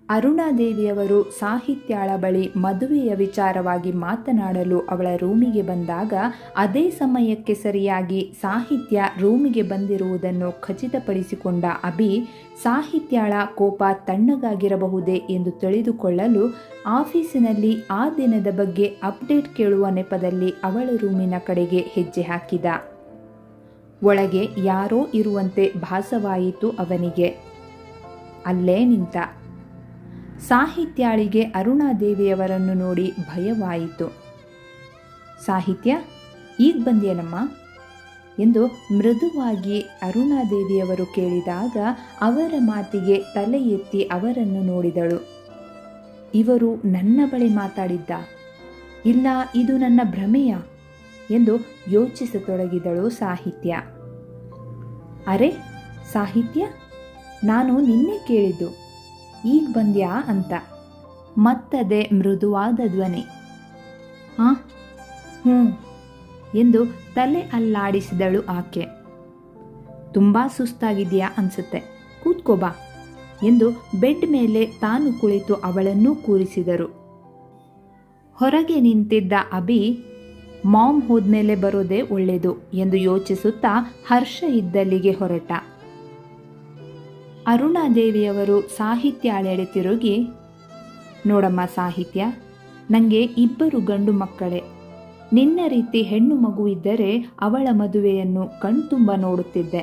ಅರುಣಾದೇವಿಯವರು ಸಾಹಿತ್ಯಾಳ ಬಳಿ ಮದುವೆಯ ವಿಚಾರವಾಗಿ ಮಾತನಾಡಲು ಅವಳ ರೂಮಿಗೆ ಬಂದಾಗ ಅದೇ ಸಮಯಕ್ಕೆ ಸರಿಯಾಗಿ ಸಾಹಿತ್ಯ ರೂಮಿಗೆ ಬಂದಿರುವುದನ್ನು ಖಚಿತಪಡಿಸಿಕೊಂಡ ಅಭಿ ಸಾಹಿತ್ಯಾಳ ಕೋಪ ತಣ್ಣಗಾಗಿರಬಹುದೇ ಎಂದು ತಿಳಿದುಕೊಳ್ಳಲು ಆಫೀಸಿನಲ್ಲಿ ಆ ದಿನದ ಬಗ್ಗೆ ಅಪ್ಡೇಟ್ ಕೇಳುವ ನೆಪದಲ್ಲಿ ಅವಳ ರೂಮಿನ ಕಡೆಗೆ ಹೆಜ್ಜೆ ಹಾಕಿದ. ಒಳಗೆ ಯಾರೋ ಇರುವಂತೆ ಭಾಸವಾಯಿತು ಅವನಿಗೆ. ಅಲ್ಲೇ ನಿಂತ. ಸಾಹಿತ್ಯಾಳಿಗೆ ಅರುಣಾದೇವಿಯವರನ್ನು ನೋಡಿ ಭಯವಾಯಿತು. ಸಾಹಿತ್ಯ, ಈಗ ಬಂದೇನಮ್ಮ ಎಂದು ಮೃದುವಾಗಿ ಅರುಣಾದೇವಿಯವರು ಕೇಳಿದಾಗ ಅವರ ಮಾತಿಗೆ ತಲೆ ಎತ್ತಿ ಅವರನ್ನು ನೋಡಿದಳು. ಇವರು ನನ್ನ ಬಳಿ ಮಾತಾಡಿದ್ದ, ಇಲ್ಲ ಇದು ನನ್ನ ಭ್ರಮೆಯ ಎಂದು ಯೋಚಿಸತೊಡಗಿದಳು ಸಾಹಿತ್ಯ. ಅರೆ ಸಾಹಿತ್ಯ, ನಾನು ನಿನ್ನೆ ಕೇಳಿದ್ದು, ಈಗ ಬಂದ್ಯಾ ಅಂತ. ಮತ್ತದೇ ಮೃದುವಾದ ಧ್ವನಿ. ಹ್ಞೂ ಎಂದು ತಲೆ ಅಲ್ಲಾಡಿಸಿದಳು ಆಕೆ. ತುಂಬ ಸುಸ್ತಾಗಿದೆಯಾ ಅನ್ಸುತ್ತೆ, ಕೂತ್ಕೋಬಾ ಎಂದು ಬೆಡ್ ಮೇಲೆ ತಾನು ಕುಳಿತು ಅವಳನ್ನೂ ಕೂರಿಸಿದರು. ಹೊರಗೆ ನಿಂತಿದ್ದ ಅಭಿ ಮಾಮ್ ಹೋದ್ಮೇಲೆ ಬರೋದೇ ಒಳ್ಳೆಯದು ಎಂದು ಯೋಚಿಸುತ್ತಾ ಹರ್ಷ ಇದ್ದಲ್ಲಿಗೆ ಹೊರಟ. ಅರುಣಾದೇವಿಯವರು ಸಾಹಿತ್ಯಾಳೆಡೆ ತಿರುಗಿ, ನೋಡಮ್ಮ ಸಾಹಿತ್ಯ, ನನಗೆ 2 ಗಂಡು ಮಕ್ಕಳೇ. ನಿನ್ನ ರೀತಿ ಹೆಣ್ಣು ಮಗು ಇದ್ದರೆ ಅವಳ ಮದುವೆಯನ್ನು ಕಣ್ತುಂಬ ನೋಡುತ್ತಿದ್ದೆ.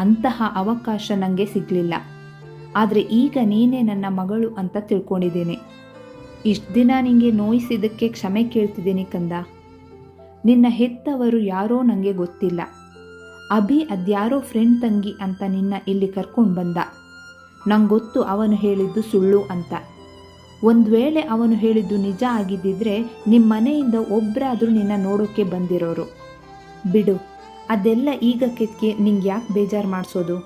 ಅಂತಹ ಅವಕಾಶ ನನಗೆ ಸಿಗಲಿಲ್ಲ. ಆದರೆ ಈಗ ನೀನೇ ನನ್ನ ಮಗಳು ಅಂತ ತಿಳ್ಕೊಂಡಿದ್ದೀನಿ. ಇಷ್ಟು ದಿನ ನಿನಗೆ ನೋಯಿಸಿದ್ದಕ್ಕೆ ಕ್ಷಮೆ ಕೇಳ್ತಿದ್ದೀನಿ ಕಂದ. ನಿನ್ನ ಹೆತ್ತವರು ಯಾರೋ ನನಗೆ ಗೊತ್ತಿಲ್ಲ. ಅಭಿ ಅದ್ಯಾರೋ ಫ್ರೆಂಡ್ ತಂಗಿ ಅಂತ ನಿನ್ನ ಇಲ್ಲಿ ಕರ್ಕೊಂಡು ಬಂದ. ನಂಗೆ ಗೊತ್ತು ಅವನು ಹೇಳಿದ್ದು ಸುಳ್ಳು ಅಂತ. ಒಂದು ವೇಳೆ ಅವನು ಹೇಳಿದ್ದು ನಿಜ ಆಗಿದ್ದಿದ್ರೆ ನಿಮ್ಮ ಮನೆಯಿಂದ ಒಬ್ಬರಾದರೂ ನಿನ್ನ ನೋಡೋಕ್ಕೆ ಬಂದಿರೋರು. ಬಿಡು, ಅದೆಲ್ಲ ಈಗ ಕೆತ್ಕೆ ನಿಂಗೆ ಯಾಕೆ ಬೇಜಾರು ಮಾಡಿಸೋದು.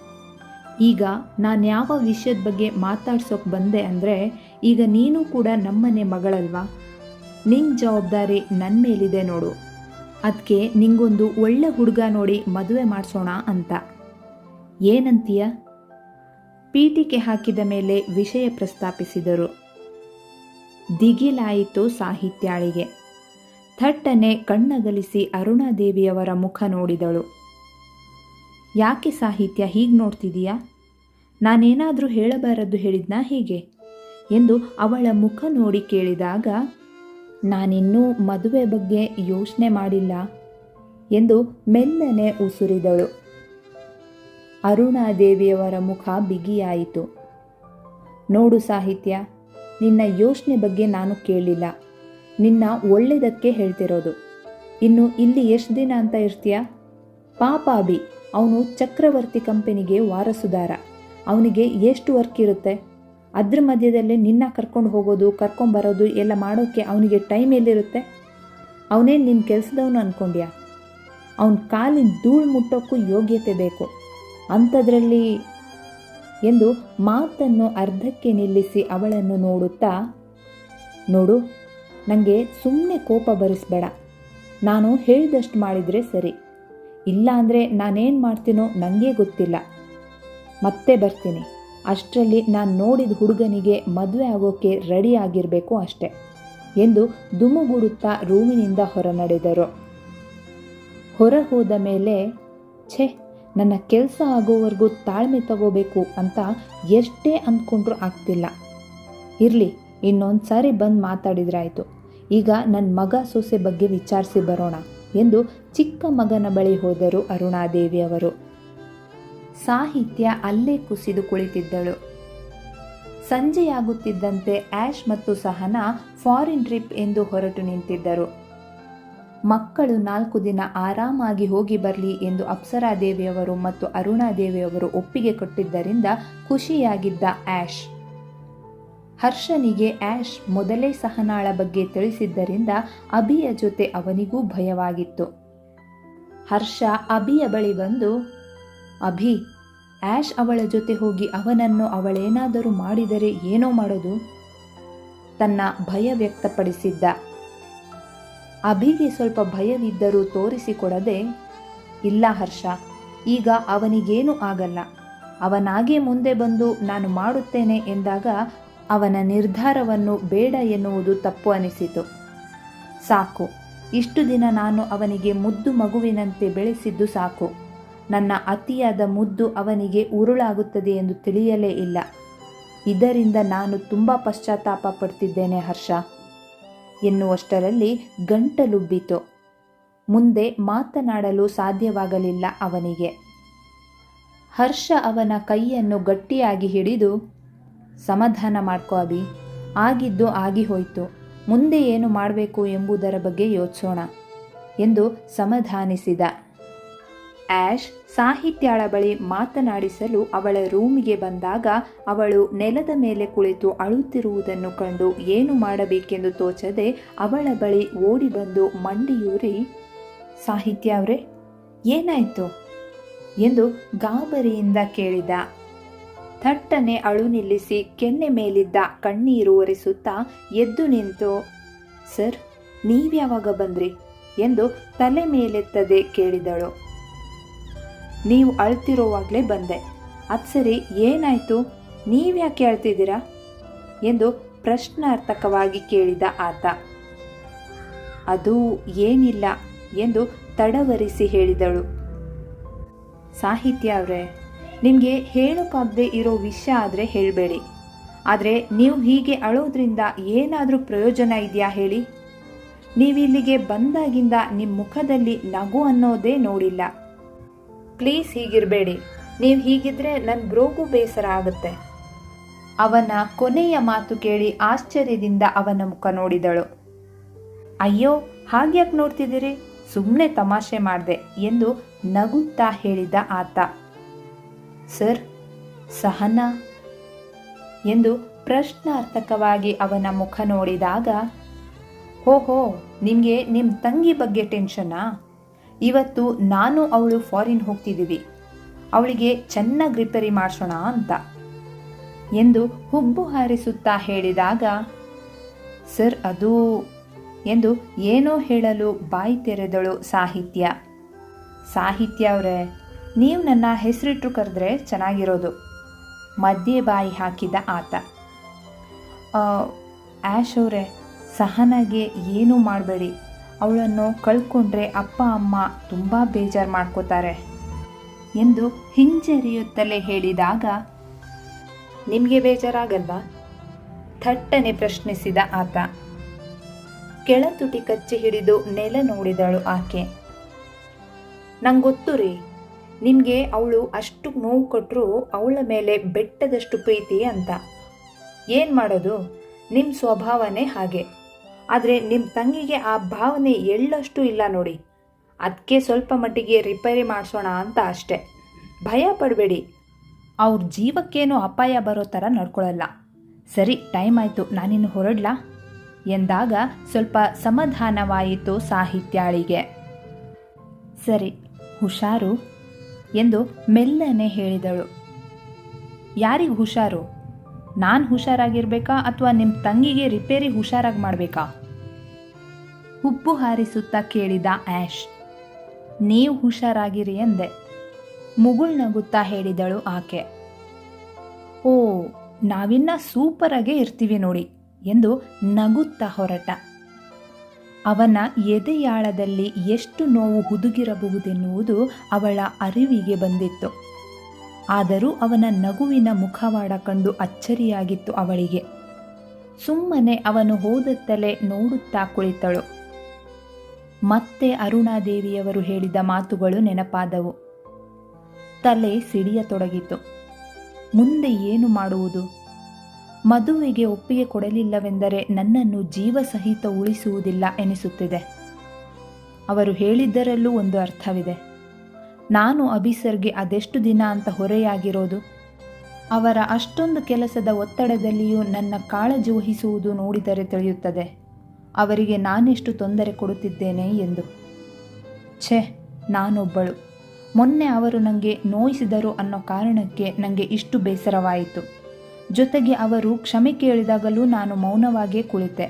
ಈಗ ನಾನು ಯಾವ ವಿಷಯದ ಬಗ್ಗೆ ಮಾತಾಡ್ಸೋಕೆ ಬಂದೆ ಅಂದರೆ, ಈಗ ನೀನು ಕೂಡ ನಮ್ಮನೆ ಮಗಳಲ್ವಾ, ನಿನ್ನ ಜವಾಬ್ದಾರಿ ನನ್ನ ಮೇಲಿದೆ ನೋಡು. ಅದಕ್ಕೆ ನಿಂಗೊಂದು ಒಳ್ಳೆ ಹುಡುಗ ನೋಡಿ ಮದುವೆ ಮಾಡಿಸೋಣ ಅಂತ. ಏನಂತೀಯ? ಪೀಠಿಕೆ ಹಾಕಿದ ಮೇಲೆ ವಿಷಯ ಪ್ರಸ್ತಾಪಿಸಿದರು. ದಿಗಿಲಾಯಿತು ಸಾಹಿತ್ಯಾಳಿಗೆ. ಥಟ್ಟನೆ ಕಣ್ಣಗಲಿಸಿ ಅರುಣಾದೇವಿಯವರ ಮುಖ ನೋಡಿದಳು. ಯಾಕೆ ಸಾಹಿತ್ಯ ಹೀಗೆ ನೋಡ್ತಿದೀಯಾ? ನಾನೇನಾದರೂ ಹೇಳಬಾರದ್ದು ಹೇಳಿದ್ನಾ ಹೀಗೆ ಎಂದು ಅವಳ ಮುಖ ನೋಡಿ ಕೇಳಿದಾಗ, ನಾನಿನ್ನೂ ಮದುವೆ ಬಗ್ಗೆ ಯೋಚನೆ ಮಾಡಿಲ್ಲ ಎಂದು ಮೆಲ್ಲನೆ ಉಸುರಿದಳು. ಅರುಣಾದೇವಿಯವರ ಮುಖ ಬಿಗಿಯಾಯಿತು. ನೋಡು ಸಾಹಿತ್ಯ, ನಿನ್ನ ಯೋಚನೆ ಬಗ್ಗೆ ನಾನು ಕೇಳಿಲ್ಲ. ನಿನ್ನ ಒಳ್ಳೆಯದಕ್ಕೆ ಹೇಳ್ತಿರೋದು. ಇನ್ನು ಇಲ್ಲಿ ಎಷ್ಟು ದಿನ ಅಂತ ಇರ್ತೀಯ? ಪಾಪ ಅಭಿ, ಅವನು ಚಕ್ರವರ್ತಿ ಕಂಪನಿಗೆ ವಾರಸುದಾರ. ಅವನಿಗೆ ಎಷ್ಟು ವರ್ಕ್ ಇರುತ್ತೆ? ಅದ್ರ ಮಧ್ಯದಲ್ಲೇ ನಿನ್ನ ಕರ್ಕೊಂಡು ಹೋಗೋದು ಕರ್ಕೊಂಬರೋದು ಎಲ್ಲ ಮಾಡೋಕ್ಕೆ ಅವನಿಗೆ ಟೈಮ್ ಎಲ್ಲಿರುತ್ತೆ? ಅವನೇನು ನಿನ್ನ ಕೆಲಸದವನು ಅಂದ್ಕೊಂಡ್ಯಾ? ಅವನ ಕಾಲಿನ ಧೂಳು ಮುಟ್ಟೋಕ್ಕೂ ಯೋಗ್ಯತೆ ಬೇಕು. ಅಂಥದ್ರಲ್ಲಿ ಎಂದು ಮಾತನ್ನು ಅರ್ಧಕ್ಕೆ ನಿಲ್ಲಿಸಿ ಅವಳನ್ನು ನೋಡುತ್ತಾ, ನೋಡು, ನನಗೆ ಸುಮ್ಮನೆ ಕೋಪ ಬರಿಸ್ಬೇಡ. ನಾನು ಹೇಳಿದಷ್ಟು ಮಾಡಿದರೆ ಸರಿ. ಇಲ್ಲ ಅಂದರೆ ನಾನೇನು ಮಾಡ್ತೀನೋ ನನಗೇ ಗೊತ್ತಿಲ್ಲ. ಮತ್ತೆ ಬರ್ತೀನಿ. ಅಷ್ಟರಲ್ಲಿ ನಾನು ನೋಡಿದ ಹುಡುಗನಿಗೆ ಮದುವೆ ಆಗೋಕ್ಕೆ ರೆಡಿ ಆಗಿರಬೇಕು ಅಷ್ಟೆ ಎಂದು ದುಮುಗುಡುತ್ತಾ ರೂಮಿನಿಂದ ಹೊರ ನಡೆದರು. ಹೊರ ಹೋದ ಮೇಲೆ, ಛೇ, ನನ್ನ ಕೆಲಸ ಆಗೋವರೆಗೂ ತಾಳ್ಮೆ ತಗೋಬೇಕು ಅಂತ ಎಷ್ಟೇ ಅಂದ್ಕೊಂಡ್ರೂ ಆಗ್ತಿಲ್ಲ. ಇರಲಿ, ಇನ್ನೊಂದು ಸಾರಿ ಬಂದು ಮಾತಾಡಿದ್ರಾಯ್ತು. ಈಗ ನನ್ನ ಮಗ ಸೊಸೆ ಬಗ್ಗೆ ವಿಚಾರಿಸಿ ಬರೋಣ ಎಂದು ಚಿಕ್ಕ ಮಗನ ಬಳಿ ಹೋದರು ಅರುಣಾದೇವಿಯವರು. ಸಾಹಿತ್ಯ ಅಲ್ಲೇ ಕುಸಿದು ಕುಳಿತಿದ್ದಳು. ಸಂಜೆಯಾಗುತ್ತಿದ್ದಂತೆ ಆ್ಯಶ್ ಮತ್ತು ಸಹನಾ ಫಾರಿನ್ ಟ್ರಿಪ್ ಎಂದು ಹೊರಟು ನಿಂತಿದ್ದರು. ಮಕ್ಕಳು 4 ದಿನ ಆರಾಮಾಗಿ ಹೋಗಿ ಬರಲಿ ಎಂದು ಅಪ್ಸರಾದೇವಿಯವರು ಮತ್ತು ಅರುಣಾದೇವಿಯವರು ಒಪ್ಪಿಗೆ ಕೊಟ್ಟಿದ್ದರಿಂದ ಖುಷಿಯಾಗಿದ್ದ ಆ್ಯಶ್. ಹರ್ಷನಿಗೆ ಆ್ಯಶ್ ಮೊದಲೇ ಸಹನಾಳ ಬಗ್ಗೆ ತಿಳಿಸಿದ್ದರಿಂದ ಅಭಿಯ ಜೊತೆ ಅವನಿಗೂ ಭಯವಾಗಿತ್ತು. ಹರ್ಷ ಅಭಿಯ ಬಳಿ ಬಂದು, ಅಭಿ, ಆ್ಯಶ್ ಅವಳ ಜೊತೆ ಹೋಗಿ ಅವನನ್ನು ಅವಳೇನಾದರೂ ಮಾಡಿದರೆ ಏನೋ ಮಾಡೋದು ತನ್ನ ಭಯ ವ್ಯಕ್ತಪಡಿಸಿದ್ದ. ಅಭಿಗೆ ಸ್ವಲ್ಪ ಭಯವಿದ್ದರೂ ತೋರಿಸಿಕೊಡದೆ, ಇಲ್ಲ ಹರ್ಷ, ಈಗ ಅವನಿಗೇನೂ ಆಗಲ್ಲ. ಅವನಾಗೇ ಮುಂದೆ ಬಂದು ನಾನು ಮಾಡುತ್ತೇನೆ ಎಂದಾಗ ಅವನ ನಿರ್ಧಾರವನ್ನು ಬೇಡ ಎನ್ನುವುದು ತಪ್ಪು ಅನಿಸಿತು. ಸಾಕು, ಇಷ್ಟು ದಿನ ನಾನು ಅವನಿಗೆ ಮುದ್ದು ಮಗುವಿನಂತೆ ಬೆಳೆಸಿದ್ದು ಸಾಕು. ನನ್ನ ಅತಿಯಾದ ಮುದ್ದು ಅವನಿಗೆ ಉರುಳಾಗುತ್ತದೆ ಎಂದು ತಿಳಿಯಲೇ ಇಲ್ಲ. ಇದರಿಂದ ನಾನು ತುಂಬ ಪಶ್ಚಾತ್ತಾಪ ಪಡ್ತಿದ್ದೇನೆ ಹರ್ಷ ಎನ್ನುವಷ್ಟರಲ್ಲಿ ಗಂಟಲುಬ್ಬಿತು. ಮುಂದೆ ಮಾತನಾಡಲು ಸಾಧ್ಯವಾಗಲಿಲ್ಲ ಅವನಿಗೆ. ಹರ್ಷ ಅವನ ಕೈಯನ್ನು ಗಟ್ಟಿಯಾಗಿ ಹಿಡಿದು, ಸಮಾಧಾನ ಮಾಡ್ಕೋ ಅಭಿ, ಆಗಿದ್ದು ಆಗಿ ಹೋಯಿತು, ಮುಂದೆ ಏನು ಮಾಡಬೇಕು ಎಂಬುದರ ಬಗ್ಗೆ ಯೋಚಿಸೋಣ ಎಂದು ಸಮಾಧಾನಿಸಿದ. ಆ್ಯಶ್ ಸಾಹಿತ್ಯಾಳ ಬಳಿ ಮಾತನಾಡಿಸಲು ಅವಳ ರೂಮಿಗೆ ಬಂದಾಗ ಅವಳು ನೆಲದ ಮೇಲೆ ಕುಳಿತು ಅಳುತ್ತಿರುವುದನ್ನು ಕಂಡು ಏನು ಮಾಡಬೇಕೆಂದು ತೋಚದೆ ಅವಳ ಬಳಿ ಓಡಿ ಬಂದು ಮಂಡಿಯೂರಿ, ಸಾಹಿತ್ಯ ಅವರೇ, ಏನಾಯಿತು ಎಂದು ಗಾಬರಿಯಿಂದ ಕೇಳಿದ. ಥಟ್ಟನೆ ಅಳು ನಿಲ್ಲಿಸಿ ಕೆನ್ನೆ ಮೇಲಿದ್ದ ಕಣ್ಣೀರು ಒರೆಸುತ್ತಾ ಎದ್ದು ನಿಂತು, ಸರ್, ನೀವ್ಯಾವಾಗ ಬಂದ್ರಿ ಎಂದು ತಲೆ ಮೇಲೆತ್ತದೆ ಕೇಳಿದಳು. ನೀವು ಅಳ್ತಿರೋವಾಗಲೇ ಬಂದೆ. ಅದು ಸರಿ, ಏನಾಯಿತು, ನೀವ್ಯಾಕೆ ಅಳ್ತಿದ್ದೀರಾ ಎಂದು ಪ್ರಶ್ನಾರ್ಥಕವಾಗಿ ಕೇಳಿದ ಆತ. ಅದು ಏನಿಲ್ಲ ಎಂದು ತಡವರಿಸಿ ಹೇಳಿದಳು. ಸಾಹಿತ್ಯ ಅವರೇ, ನಿಮಗೆ ಹೇಳೋಕ್ಕಾಗದೆ ಇರೋ ವಿಷಯ ಆದರೆ ಹೇಳಬೇಡಿ. ಆದರೆ ನೀವು ಹೀಗೆ ಅಳೋದ್ರಿಂದ ಏನಾದರೂ ಪ್ರಯೋಜನ ಇದೆಯಾ ಹೇಳಿ? ನೀವಿಲ್ಲಿಗೆ ಬಂದಾಗಿಂದ ನಿಮ್ಮ ಮುಖದಲ್ಲಿ ನಗು ಅನ್ನೋದೇ ನೋಡಿಲ್ಲ. ಪ್ಲೀಸ್ ಹೀಗಿರಬೇಡಿ. ನೀವು ಹೀಗಿದ್ರೆ ನನ್ನ ಬ್ರೋಗೂ ಬೇಸರ ಆಗುತ್ತೆ. ಅವನ ಕೊನೆಯ ಮಾತು ಕೇಳಿ ಆಶ್ಚರ್ಯದಿಂದ ಅವನ ಮುಖ ನೋಡಿದಳು. ಅಯ್ಯೋ, ಹಾಗ್ಯಾಕೆ ನೋಡ್ತಿದ್ದೀರಿ, ಸುಮ್ಮನೆ ತಮಾಷೆ ಮಾಡಿದೆ ಎಂದು ನಗುತ್ತಾ ಹೇಳಿದ ಆತ. ಸರ್, ಸಹನಾ ಎಂದು ಪ್ರಶ್ನಾರ್ಥಕವಾಗಿ ಅವನ ಮುಖ ನೋಡಿದಾಗ, ಓಹೋ, ನಿಮಗೆ ನಿಮ್ಮ ತಂಗಿ ಬಗ್ಗೆ ಟೆನ್ಷನ್ನಾ? ಇವತ್ತು ನಾನು ಅವಳು ಫಾರಿನ್ ಹೋಗ್ತಿದ್ದೀವಿ, ಅವಳಿಗೆ ಚೆನ್ನಾಗಿ ರಿಪೇರಿ ಮಾಡಿಸೋಣ ಅಂತ ಎಂದು ಹುಬ್ಬು ಹಾರಿಸುತ್ತಾ ಹೇಳಿದಾಗ, ಸರ್ ಅದು ಎಂದು ಏನೋ ಹೇಳಲು ಬಾಯಿ ತೆರೆದಳು ಸಾಹಿತ್ಯ. ಸಾಹಿತ್ಯ ಅವರೇ, ನೀವು ನನ್ನ ಹೆಸರಿಟ್ಟರು ಕರೆದ್ರೆ ಚೆನ್ನಾಗಿರೋದು ಮಧ್ಯೆ ಬಾಯಿ ಹಾಕಿದ ಆತ. ಆ್ಯಶ್ ಅವರೇ, ಸಹನಾಗೆ ಏನೂ ಮಾಡಬೇಡಿ. ಅವಳನ್ನು ಕಳ್ಕೊಂಡ್ರೆ ಅಪ್ಪ ಅಮ್ಮ ತುಂಬ ಬೇಜಾರು ಮಾಡ್ಕೋತಾರೆ ಎಂದು ಹಿಂಜರಿಯುತ್ತಲೇ ಹೇಳಿದಾಗ, ನಿಮಗೆ ಬೇಜಾರಾಗಲ್ವಾ ಥಟ್ಟನೆ ಪ್ರಶ್ನಿಸಿದ ಆತ. ಕೆಳತುಟಿ ಕಚ್ಚಿ ಹಿಡಿದು ನೆಲ ನೋಡಿದಳು ಆಕೆ. ನಂಗೊತ್ತು ರೀ, ನಿಮಗೆ ಅವಳು ಅಷ್ಟು ನೋವು ಕೊಟ್ಟರು ಅವಳ ಮೇಲೆ ಬೆಟ್ಟದಷ್ಟು ಪ್ರೀತಿ ಅಂತ. ಏನು ಮಾಡೋದು, ನಿಮ್ಮ ಸ್ವಭಾವನೇ ಹಾಗೆ. ಆದರೆ ನಿಮ್ಮ ತಂಗಿಗೆ ಆ ಭಾವನೆ ಎಳ್ಳಷ್ಟು ಇಲ್ಲ ನೋಡಿ. ಅದಕ್ಕೆ ಸ್ವಲ್ಪ ಮಟ್ಟಿಗೆ ರಿಪೇರಿ ಮಾಡಿಸೋಣ ಅಂತ ಅಷ್ಟೆ. ಭಯ ಪಡಬೇಡಿ, ಅವ್ರ ಜೀವಕ್ಕೇನೋ ಅಪಾಯ ಬರೋ ಥರ ನಡ್ಕೊಳ್ಳಲ್ಲ. ಸರಿ, ಟೈಮ್ ಆಯಿತು, ನಾನಿನ್ನು ಹೊರಡ್ಲಾ ಎಂದಾಗ ಸ್ವಲ್ಪ ಸಮಾಧಾನವಾಯಿತು ಸಾಹಿತ್ಯಾಳಿಗೆ. ಸರಿ, ಹುಷಾರು ಎಂದು ಮೆಲ್ಲನೆ ಹೇಳಿದಳು. ಯಾರಿಗೆ ಹುಷಾರು? ನಾನು ಹುಷಾರಾಗಿರ್ಬೇಕಾ ಅಥವಾ ನಿಮ್ಮ ತಂಗಿಗೆ ರಿಪೇರಿ ಹುಷಾರಾಗಿ ಮಾಡಬೇಕಾ? ಹುಬ್ಬು ಹಾರಿಸುತ್ತಾ ಕೇಳಿದ ಆ್ಯಶ್. ನೀವು ಹುಷಾರಾಗಿರಿ ಎಂದೆ, ಮುಗುಳ್ನಗುತ್ತಾ ಹೇಳಿದಳು ಆಕೆ. ಓ, ನಾವಿನ್ನ ಸೂಪರಾಗೇ ಇರ್ತೀವಿ ನೋಡಿ ಎಂದು ನಗುತ್ತಾ ಹೊರಟ. ಅವನ ಎದೆಯಾಳದಲ್ಲಿ ಎಷ್ಟು ನೋವು ಹುದುಗಿರಬಹುದೆನ್ನುವುದು ಅವಳ ಅರಿವಿಗೆ ಬಂದಿತ್ತು. ಆದರೂ ಅವನ ನಗುವಿನ ಮುಖವಾಡ ಕಂಡು ಅಚ್ಚರಿಯಾಗಿತ್ತು ಅವಳಿಗೆ. ಸುಮ್ಮನೆ ಅವನು ಹೋದತ್ತಲೇ ನೋಡುತ್ತಾ ಕುಳಿತಳು. ಮತ್ತೆ ಅರುಣಾದೇವಿಯವರು ಹೇಳಿದ ಮಾತುಗಳು ನೆನಪಾದವು. ತಲೆ ಸಿಡಿಯತೊಡಗಿತು. ಮುಂದೆ ಏನು ಮಾಡುವುದು? ಮದುವೆಗೆ ಒಪ್ಪಿಗೆ ಕೊಡಲಿಲ್ಲವೆಂದರೆ ನನ್ನನ್ನು ಜೀವಸಹಿತ ಉಳಿಸುವುದಿಲ್ಲ ಎನಿಸುತ್ತಿದೆ. ಅವರು ಹೇಳಿದ್ದರಲ್ಲೂ ಒಂದು ಅರ್ಥವಿದೆ. ನಾನು ಅಭಿಸರ್ಗೆ ಅದೆಷ್ಟು ದಿನ ಅಂತ ಹೊರೆಯಾಗಿರೋದು? ಅವರ ಅಷ್ಟೊಂದು ಕೆಲಸದ ಒತ್ತಡದಲ್ಲಿಯೂ ನನ್ನ ಕಾಳಜಿ ವಹಿಸುವುದು ನೋಡಿದರೆ ತಿಳಿಯುತ್ತದೆ ಅವರಿಗೆ ನಾನೆಷ್ಟು ತೊಂದರೆ ಕೊಡುತ್ತಿದ್ದೇನೆ ಎಂದು. ಛೆ, ನಾನೊಬ್ಬಳು. ಮೊನ್ನೆ ಅವರು ನನಗೆ ನೋಯಿಸಿದರು ಅನ್ನೋ ಕಾರಣಕ್ಕೆ ನನಗೆ ಇಷ್ಟು ಬೇಸರವಾಯಿತು. ಜೊತೆಗೆ ಅವರು ಕ್ಷಮೆ ಕೇಳಿದಾಗಲೂ ನಾನು ಮೌನವಾಗೇ ಕುಳಿತೆ.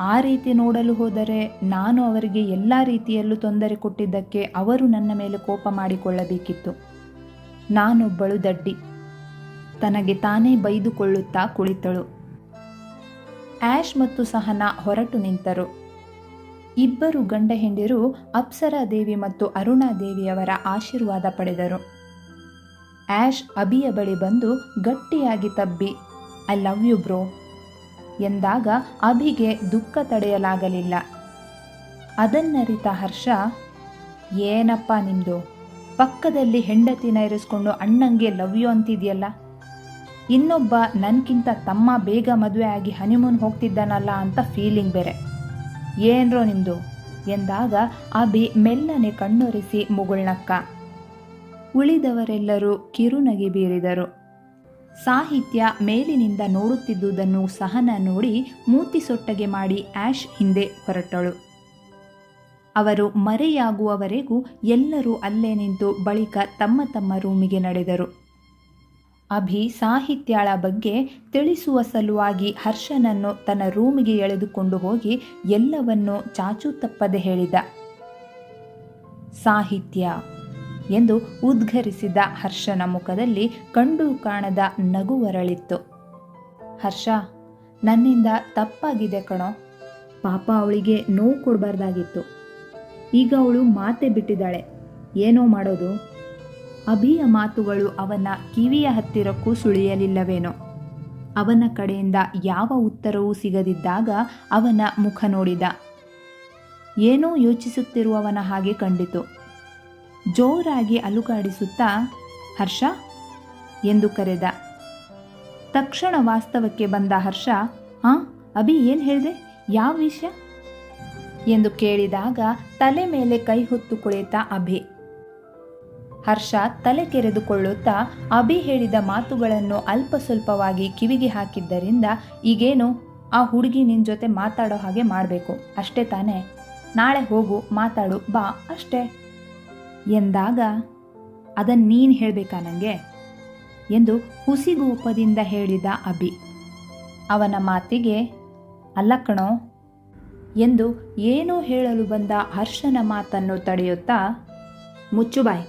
ಆ ರೀತಿ ನೋಡಲು ಹೋದರೆ ನಾನು ಅವರಿಗೆ ಎಲ್ಲ ರೀತಿಯಲ್ಲೂ ತೊಂದರೆ ಕೊಟ್ಟಿದ್ದಕ್ಕೆ ಅವರು ನನ್ನ ಮೇಲೆ ಕೋಪ ಮಾಡಿಕೊಳ್ಳಬೇಕಿತ್ತು. ನಾನೊಬ್ಬಳು ದಡ್ಡಿ. ತನಗೆ ತಾನೇ ಬೈದುಕೊಳ್ಳುತ್ತಾ ಕುಳಿತಳು. ಆ್ಯಶ್ ಮತ್ತು ಸಹನಾ ಹೊರಟು ನಿಂತರು. ಇಬ್ಬರು ಗಂಡ ಹೆಂಡಿರು ಅಪ್ಸರಾ ದೇವಿ ಮತ್ತು ಅರುಣಾ ದೇವಿಯವರ ಆಶೀರ್ವಾದ ಪಡೆದರು. ಆ್ಯಶ್ ಅಭಿಯ ಬಳಿ ಬಂದು ಗಟ್ಟಿಯಾಗಿ ತಬ್ಬಿ ಐ ಲವ್ ಯು ಬ್ರೋ ಎಂದಾಗ ಅಭಿಗೆ ದುಃಖ ತಡೆಯಲಾಗಲಿಲ್ಲ. ಅದನ್ನರಿತ ಹರ್ಷ, ಏನಪ್ಪ ನಿಮ್ಮದು, ಪಕ್ಕದಲ್ಲಿ ಹೆಂಡತಿನ ಇರಿಸ್ಕೊಂಡು ಅಣ್ಣಂಗೆ ಲವ್ ಯು ಅಂತಿದೆಯಲ್ಲ, ಇನ್ನೊಬ್ಬ ನನಗಿಂತ ತಮ್ಮ ಬೇಗ ಮದುವೆ ಆಗಿ ಹನಿಮೂನ್ ಹೋಗ್ತಿದ್ದಾನಲ್ಲ ಅಂತ ಫೀಲಿಂಗ್ ಬೇರೆ, ಏನ್ರೋ ನಿಮ್ಮದು ಎಂದಾಗ ಅಭಿ ಮೆಲ್ಲನೆ ಕಣ್ಣೊರೆಸಿ ಮುಗುಳ್ನಕ್ಕ. ಉಳಿದವರೆಲ್ಲರೂ ಕಿರುನಗೆ ಬೀರಿದರು. ಸಾಹಿತ್ಯ ಮೇಲಿನಿಂದ ನೋಡುತ್ತಿದ್ದುದನ್ನು ಸಹನಾ ನೋಡಿ ಮೂತಿ ಸೊಟ್ಟಗೆ ಮಾಡಿ ಆ್ಯಶ್ ಹಿಂದೆ ಹೊರಟಳು. ಅವರು ಮರೆಯಾಗುವವರೆಗೂ ಎಲ್ಲರೂ ಅಲ್ಲೇ ನಿಂತು ಬಳಿಕ ತಮ್ಮ ತಮ್ಮ ರೂಮಿಗೆ ನಡೆದರು. ಅಭಿ ಸಾಹಿತ್ಯಳ ಬಗ್ಗೆ ತಿಳಿಸುವ ಸಲುವಾಗಿ ಹರ್ಷನನ್ನು ತನ್ನ ರೂಮಿಗೆ ಎಳೆದುಕೊಂಡು ಹೋಗಿ ಎಲ್ಲವನ್ನೂ ಚಾಚೂ ತಪ್ಪದೆ ಹೇಳಿದ. ಸಾಹಿತ್ಯ ಎಂದು ಉದ್ಘರಿಸಿದ ಹರ್ಷನ ಮುಖದಲ್ಲಿ ಕಂಡು ಕಾಣದ ನಗು ಹೊರಳಿತ್ತು. ಹರ್ಷ, ನನ್ನಿಂದ ತಪ್ಪಾಗಿದೆ ಕಣೋ, ಪಾಪ ಅವಳಿಗೆ ನೋವು ಕೊಡಬಾರ್ದಾಗಿತ್ತು. ಈಗ ಅವಳು ಮಾತೇ ಬಿಟ್ಟಿದ್ದಾಳೆ, ಏನೋ ಮಾಡೋದು. ಅಭಿಯ ಮಾತುಗಳು ಅವನ ಕಿವಿಯ ಹತ್ತಿರಕ್ಕೂ ಸುಳಿಯಲಿಲ್ಲವೇನೋ. ಅವನ ಕಡೆಯಿಂದ ಯಾವ ಉತ್ತರವೂ ಸಿಗದಿದ್ದಾಗ ಅವನ ಮುಖ ನೋಡಿದ. ಏನೋ ಯೋಚಿಸುತ್ತಿರುವವನ ಹಾಗೆ ಕಂಡಿತು. ಜೋರಾಗಿ ಅಲುಗಾಡಿಸುತ್ತಾ ಹರ್ಷ ಎಂದು ಕರೆದ. ತಕ್ಷಣ ವಾಸ್ತವಕ್ಕೆ ಬಂದ ಹರ್ಷ, ಅಭಿ ಏನು ಹೇಳಿದೆ, ಯಾವ ವಿಷಯ ಎಂದು ಕೇಳಿದಾಗ ತಲೆ ಮೇಲೆ ಕೈ ಹೊತ್ತು ಕುಳಿತ ಅಭಿ. ಹರ್ಷ ತಲೆ ಕೆರೆದುಕೊಳ್ಳುತ್ತಾ ಅಭಿ ಹೇಳಿದ ಮಾತುಗಳನ್ನು ಅಲ್ಪ ಸ್ವಲ್ಪವಾಗಿ ಕಿವಿಗೆ ಹಾಕಿದ್ದರಿಂದ, ಈಗೇನು ಆ ಹುಡುಗಿ ನಿನ್ನ ಜೊತೆ ಮಾತಾಡೋ ಹಾಗೆ ಮಾಡಬೇಕು ಅಷ್ಟೇ ತಾನೇ, ನಾಳೆ ಹೋಗು ಮಾತಾಡು ಬಾ ಅಷ್ಟೇ ಎಂದಾಗ, ಅದನ್ನು ನೀನು ಹೇಳಬೇಕಾ ನನಗೆ ಎಂದು ಹುಸಿಗೋಪದಿಂದ ಹೇಳಿದ ಅಭಿ. ಅವನ ಮಾತಿಗೆ ಅಲ್ಲ ಕಣೋ ಎಂದು ಏನೋ ಹೇಳಲು ಬಂದ ಹರ್ಷನ ಮಾತನ್ನು ತಡೆಯುತ್ತಾ, ಮುಚ್ಚು ಬಾಯ್,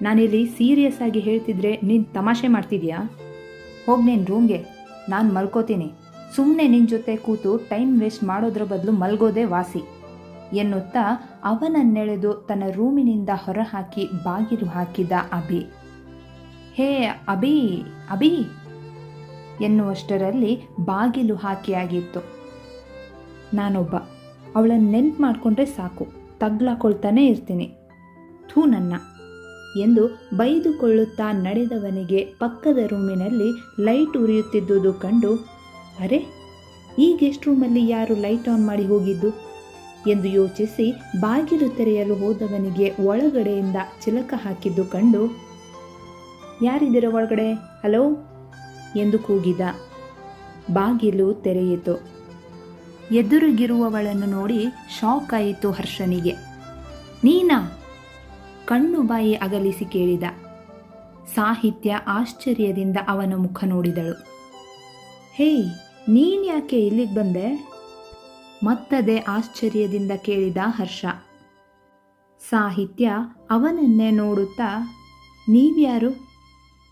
ನಾನಿಲ್ಲಿ ಸೀರಿಯಸ್ ಆಗಿ ಹೇಳ್ತಿದ್ರೆ ನೀನು ತಮಾಷೆ ಮಾಡ್ತಿದ್ಯಾ, ಹೋಗಿ ನಿನ್ನ ರೂಮ್ಗೆ, ನಾನು ಮಲ್ಕೋತೀನಿ, ಸುಮ್ಮನೆ ನಿನ್ನ ಜೊತೆ ಕೂತು ಟೈಮ್ ವೇಸ್ಟ್ ಮಾಡೋದ್ರ ಬದಲು ಮಲ್ಗೋದೇ ವಾಸಿ ಎನ್ನುತ್ತಾ ಅವನನ್ನೆಳೆದು ತನ್ನ ರೂಮಿನಿಂದ ಹೊರಹಾಕಿ ಬಾಗಿಲು ಹಾಕಿದ ಅಭಿ. ಹೇ ಅಭಿ ಅಭಿ ಎನ್ನುವಷ್ಟರಲ್ಲಿ ಬಾಗಿಲು ಹಾಕಿಯಾಗಿತ್ತು. ನಾನೊಬ್ಬ ಅವಳನ್ನು ನೆನ್ಪು ಮಾಡಿಕೊಂಡ್ರೆ ಸಾಕು, ತಗ್ಲಾಕೊಳ್ತಾನೆ ಇರ್ತೀನಿ, ಥೂ ನನ್ನ ಎಂದು ಬೈದುಕೊಳ್ಳುತ್ತಾ ನಡೆದವನಿಗೆ ಪಕ್ಕದ ರೂಮಿನಲ್ಲಿ ಲೈಟ್ ಉರಿಯುತ್ತಿದ್ದುದು ಕಂಡು, ಅರೆ ಈ ಗೆಸ್ಟ್ ರೂಮಲ್ಲಿ ಯಾರು ಲೈಟ್ ಆನ್ ಮಾಡಿ ಹೋಗಿದ್ದು ಎಂದು ಯೋಚಿಸಿ ಬಾಗಿಲು ತೆರೆಯಲು ಹೋದವನಿಗೆ ಒಳಗಡೆಯಿಂದ ಚಿಲಕ ಹಾಕಿದ್ದು ಕಂಡು, ಯಾರಿದ್ದೀರ ಒಳಗಡೆ, ಹಲೋ ಎಂದು ಕೂಗಿದ. ಬಾಗಿಲು ತೆರೆಯಿತು. ಎದುರಿಗಿರುವವಳನ್ನು ನೋಡಿ ಶಾಕ್ ಆಯಿತು ಹರ್ಷನಿಗೆ. ನೀನಾ? ಕಣ್ಣು ಬಾಯಿ ಅಗಲಿಸಿ ಕೇಳಿದ. ಸಾಹಿತ್ಯ ಆಶ್ಚರ್ಯದಿಂದ ಅವನ ಮುಖ ನೋಡಿದಳು. ಹೇಯ್, ನೀನು ಯಾಕೆ ಇಲ್ಲಿಗೆ ಬಂದೆ? ಮತ್ತದೇ ಆಶ್ಚರ್ಯದಿಂದ ಕೇಳಿದ ಹರ್ಷ. ಸಾಹಿತ್ಯ ಅವನನ್ನೇ ನೋಡುತ್ತಾ, ನೀವ್ಯಾರು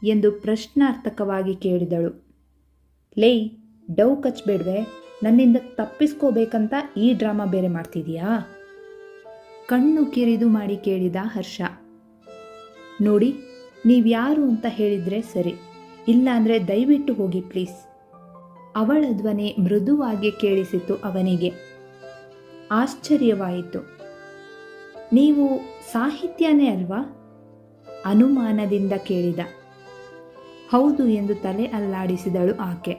ಎಂದು ಪ್ರಶ್ನಾರ್ಥಕವಾಗಿ ಕೇಳಿದಳು. ಲೇ, ಡವ್ ಕಚ್ಬೇಡ್ವೆ, ನನ್ನಿಂದ ತಪ್ಪಿಸ್ಕೋಬೇಕಂತ ಈ ಡ್ರಾಮಾ ಬೇರೆ ಮಾಡ್ತಿದೀಯಾ? ಕಣ್ಣು ಕಿರಿದು ಮಾಡಿ ಕೇಳಿದ ಹರ್ಷ. ನೋಡಿ, ನೀವ್ಯಾರು ಅಂತ ಹೇಳಿದರೆ ಸರಿ, ಇಲ್ಲಾಂದರೆ ದಯವಿಟ್ಟು ಹೋಗಿ ಪ್ಲೀಸ್. ಅವಳ ಧ್ವನಿ ಮೃದುವಾಗಿ ಕೇಳಿಸಿತು ಅವನಿಗೆ. ಆಶ್ಚರ್ಯವಾಯಿತು. ನೀವು ಸಾಹಿತ್ಯನೇ ಅಲ್ವಾ? ಅನುಮಾನದಿಂದ ಕೇಳಿದ. ಹೌದು ಎಂದು ತಲೆ ಅಲ್ಲಾಡಿಸಿದಳು ಆಕೆ.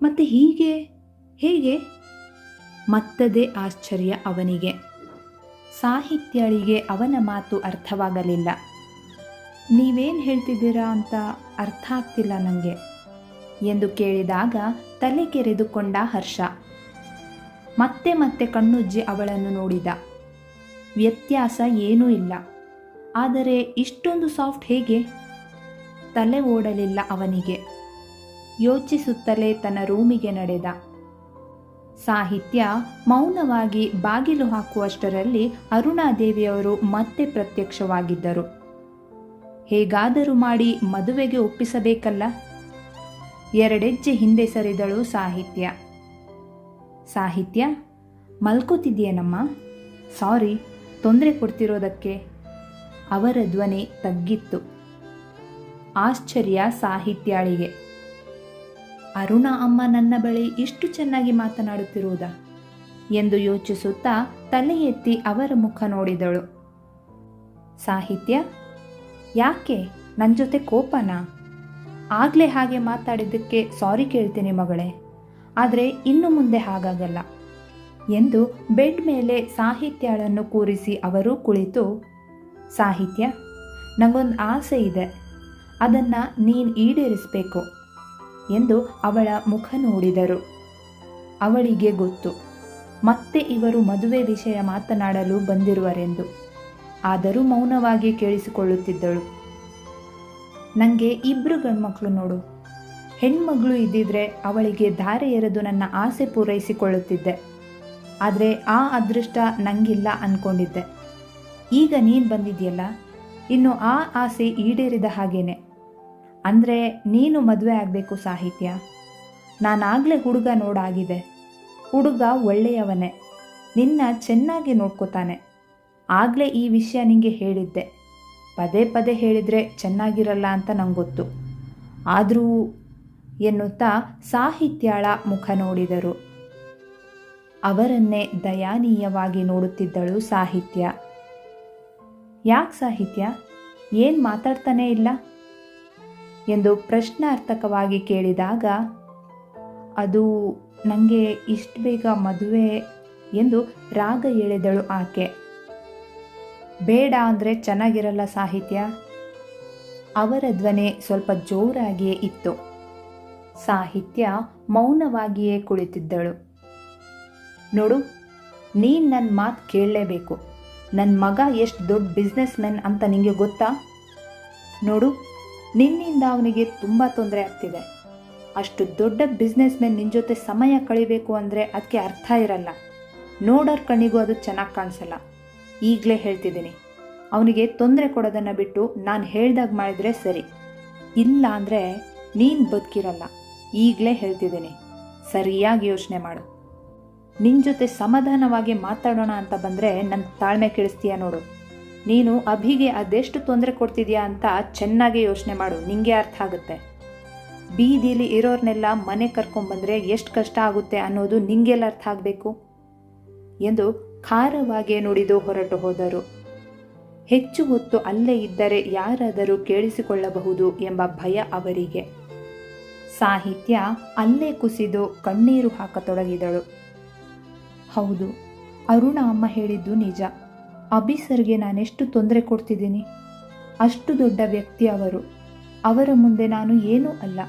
ಮತ್ತೆ ಹೇಗೆ? ಮತ್ತದೇ ಆಶ್ಚರ್ಯ ಅವನಿಗೆ. ಸಾಹಿತ್ಯಳಿಗೆ ಅವನ ಮಾತು ಅರ್ಥವಾಗಲಿಲ್ಲ. ನೀವೇನು ಹೇಳ್ತಿದ್ದೀರಾ ಅಂತ ಅರ್ಥ ಆಗ್ತಿಲ್ಲ ನನಗೆ ಎಂದು ಕೇಳಿದಾಗ ತಲೆ ಕೆರೆದುಕೊಂಡ ಹರ್ಷ. ಮತ್ತೆ ಕಣ್ಣುಜ್ಜಿ ಅವಳನ್ನು ನೋಡಿದ. ವ್ಯತ್ಯಾಸ ಏನೂ ಇಲ್ಲ, ಆದರೆ ಇಷ್ಟೊಂದು ಸಾಫ್ಟ್ ಹೇಗೆ? ತಲೆ ಓಡಲಿಲ್ಲ ಅವನಿಗೆ. ಯೋಚಿಸುತ್ತಲೇ ತನ್ನ ರೂಮಿಗೆ ನಡೆದ. ಸಾಹಿತ್ಯ ಮೌನವಾಗಿ ಬಾಗಿಲು ಹಾಕುವಷ್ಟರಲ್ಲಿ ಅರುಣಾದೇವಿಯವರು ಮತ್ತೆ ಪ್ರತ್ಯಕ್ಷವಾಗಿದ್ದರು. ಹೇಗಾದರೂ ಮಾಡಿ ಮದುವೆಗೆ ಒಪ್ಪಿಸಬೇಕಲ್ಲ. ಎರಡೆಜ್ಜೆ ಹಿಂದೆ ಸರಿದಳು ಸಾಹಿತ್ಯ. ಸಾಹಿತ್ಯ, ಮಲ್ಕೋತಿದ್ಯೇನಮ್ಮ? ಸಾರಿ, ತೊಂದರೆ ಕೊಡ್ತಿರೋದಕ್ಕೆ. ಅವರ ಧ್ವನಿ ತಗ್ಗಿತ್ತು. ಆಶ್ಚರ್ಯ ಸಾಹಿತ್ಯಾಳಿಗೆ. ಅರುಣ ಅಮ್ಮ ನನ್ನ ಬಳಿ ಇಷ್ಟು ಚೆನ್ನಾಗಿ ಮಾತನಾಡುತ್ತಿರುವುದಾ ಎಂದು ಯೋಚಿಸುತ್ತಾ ತಲೆ ಎತ್ತಿ ಅವರ ಮುಖ ನೋಡಿದಳು. ಸಾಹಿತ್ಯ, ಯಾಕೆ ನನ್ನ ಜೊತೆ ಕೋಪನಾ? ಆಗಲೇ ಹಾಗೆ ಮಾತಾಡಿದ್ದಕ್ಕೆ ಸಾರಿ ಕೇಳ್ತೀನಿ ಮಗಳೇ, ಆದರೆ ಇನ್ನು ಮುಂದೆ ಹಾಗಾಗಲ್ಲ ಎಂದು ಬೆಡ್ ಮೇಲೆ ಸಾಹಿತ್ಯಳನ್ನು ಕೂರಿಸಿ ಅವರೂ ಕುಳಿತು, ಸಾಹಿತ್ಯ, ನನಗೊಂದು ಆಸೆ ಇದೆ, ಅದನ್ನು ನೀನು ಈಡೇರಿಸಬೇಕು ಎಂದು ಅವಳ ಮುಖ ನೋಡಿದರು. ಅವಳಿಗೆ ಗೊತ್ತು ಮತ್ತೆ ಇವರು ಮದುವೆ ವಿಷಯ ಮಾತನಾಡಲು ಬಂದಿರುವರೆಂದು. ಆದರೂ ಮೌನವಾಗಿ ಕೇಳಿಸಿಕೊಳ್ಳುತ್ತಿದ್ದಳು. ನನಗೆ 2 ಗಂಡ್ಮಕ್ಳು ನೋಡು. ಹೆಣ್ಮಗಳು ಇದ್ದಿದ್ರೆ ಅವಳಿಗೆ ಧಾರೆ ಎರೆದು ನನ್ನ ಆಸೆ ಪೂರೈಸಿಕೊಳ್ಳುತ್ತಿದ್ದೆ. ಆದರೆ ಆ ಅದೃಷ್ಟ ನನಗಿಲ್ಲ ಅಂದ್ಕೊಂಡಿದ್ದೆ. ಈಗ ನೀನು ಬಂದಿದೆಯಲ್ಲ, ಇನ್ನು ಆ ಆಸೆ ಈಡೇರಿದ ಹಾಗೇನೆ. ಅಂದರೆ ನೀನು ಮದುವೆ ಆಗಬೇಕು ಸಾಹಿತ್ಯ. ನಾನಾಗಲೇ ಹುಡುಗ ನೋಡಾಗಿದೆ. ಹುಡುಗ ಒಳ್ಳೆಯವನೇ, ನಿನ್ನ ಚೆನ್ನಾಗಿ ನೋಡ್ಕೋತಾನೆ. ಆಗಲೇ ಈ ವಿಷಯ ನಿನಗೆ ಹೇಳಿದ್ದೆ. ಪದೇ ಪದೇ ಹೇಳಿದರೆ ಚೆನ್ನಾಗಿರಲ್ಲ ಅಂತ ನಂಗೆ ಗೊತ್ತು. ಆದರೂ ಎನ್ನುತ್ತಾ ಸಾಹಿತ್ಯಾಳ ಮುಖ ನೋಡಿದರು. ಅವರನ್ನೇ ದಯಾನೀಯವಾಗಿ ನೋಡುತ್ತಿದ್ದಳು ಸಾಹಿತ್ಯ. ಯಾಕೆ ಸಾಹಿತ್ಯ, ಏನು ಮಾತಾಡ್ತಾನೇ ಇಲ್ಲ ಎಂದು ಪ್ರಶ್ನಾರ್ಥಕವಾಗಿ ಕೇಳಿದಾಗ, ಅದು ನನಗೆ ಇಷ್ಟು ಬೇಗ ಮದುವೆ ಎಂದು ರಾಗ ಎಳೆದಳು ಆಕೆ. ಬೇಡ ಅಂದರೆ ಚೆನ್ನಾಗಿರಲ್ಲ ಸಾಹಿತ್ಯ. ಅವರ ಧ್ವನಿ ಸ್ವಲ್ಪ ಜೋರಾಗಿಯೇ ಇತ್ತು. ಸಾಹಿತ್ಯ ಮೌನವಾಗಿಯೇ ಕುಳಿತಿದ್ದಳು. ನೋಡು, ನೀನು ನನ್ನ ಮಾತು ಕೇಳಲೇಬೇಕು. ನನ್ನ ಮಗ ಎಷ್ಟು ದೊಡ್ಡ ಬಿಸ್ನೆಸ್ ಮ್ಯಾನ್ ಅಂತ ನಿನಗೆ ಗೊತ್ತಾ? ನೋಡು, ನಿನ್ನಿಂದ ಅವನಿಗೆ ತುಂಬ ತೊಂದರೆ ಆಗ್ತಿದೆ. ಅಷ್ಟು ದೊಡ್ಡ ಬಿಸ್ನೆಸ್ ಮ್ಯಾನ್ ನಿನ್ನ ಜೊತೆ ಸಮಯ ಕಳಿಬೇಕು ಅಂದರೆ ಅದಕ್ಕೆ ಅರ್ಥ ಇರಲ್ಲ. ನೋಡೋರ ಕಣ್ಣಿಗೂ ಅದು ಚೆನ್ನಾಗಿ ಕಾಣಿಸಲ್ಲ. ಈಗಲೇ ಹೇಳ್ತಿದ್ದೀನಿ, ಅವನಿಗೆ ತೊಂದರೆ ಕೊಡೋದನ್ನು ಬಿಟ್ಟು ನಾನು ಹೇಳ್ದಾಗ ಮಾಡಿದರೆ ಸರಿ. ಇಲ್ಲ ಅಂದರೆ ನೀನು ಬದುಕಿರಲ್ಲ. ಈಗಲೇ ಹೇಳ್ತಿದ್ದೀನಿ, ಸರಿಯಾಗಿ ಯೋಚನೆ ಮಾಡು. ನಿನ್ನ ಜೊತೆ ಸಮಾಧಾನವಾಗಿ ಮಾತಾಡೋಣ ಅಂತ ಬಂದರೆ ನನ್ನ ತಾಳ್ಮೆ ಕೆಡಿಸ್ತೀಯ ನೋಡು. ನೀನು ಅಭಿಗೆ ಅದೆಷ್ಟು ತೊಂದರೆ ಕೊಡ್ತಿದ್ಯಾ ಅಂತ ಚೆನ್ನಾಗಿ ಯೋಚನೆ ಮಾಡು, ನಿಂಗೆ ಅರ್ಥ ಆಗುತ್ತೆ. ಬೀದಿಲಿ ಇರೋರ್ನೆಲ್ಲ ಮನೆ ಕರ್ಕೊಂಡ್ಬಂದರೆ ಎಷ್ಟು ಕಷ್ಟ ಆಗುತ್ತೆ ಅನ್ನೋದು ನಿಂಗೆಲ್ಲ ಅರ್ಥ ಆಗಬೇಕು ಎಂದು ಖಾರವಾಗಿ ನುಡಿದು ಹೊರಟು ಹೋದರು. ಹೆಚ್ಚು ಹೊತ್ತು ಅಲ್ಲೇ ಇದ್ದರೆ ಯಾರಾದರೂ ಕೇಳಿಸಿಕೊಳ್ಳಬಹುದು ಎಂಬ ಭಯ ಅವರಿಗೆ. ಸಾಹಿತ್ಯ ಅಲ್ಲೇ ಕುಸಿದು ಕಣ್ಣೀರು ಹಾಕತೊಡಗಿದಳು. ಹೌದು, ಅರುಣ ಅಮ್ಮ ಹೇಳಿದ್ದು ನಿಜ. ಅಭಿಸರ್ಗೆ ನಾನೆಷ್ಟು ತೊಂದರೆ ಕೊಡ್ತಿದ್ದೀನಿ. ಅಷ್ಟು ದೊಡ್ಡ ವ್ಯಕ್ತಿ ಅವರು. ಅವರ ಮುಂದೆ ನಾನು ಏನೂ ಅಲ್ಲ.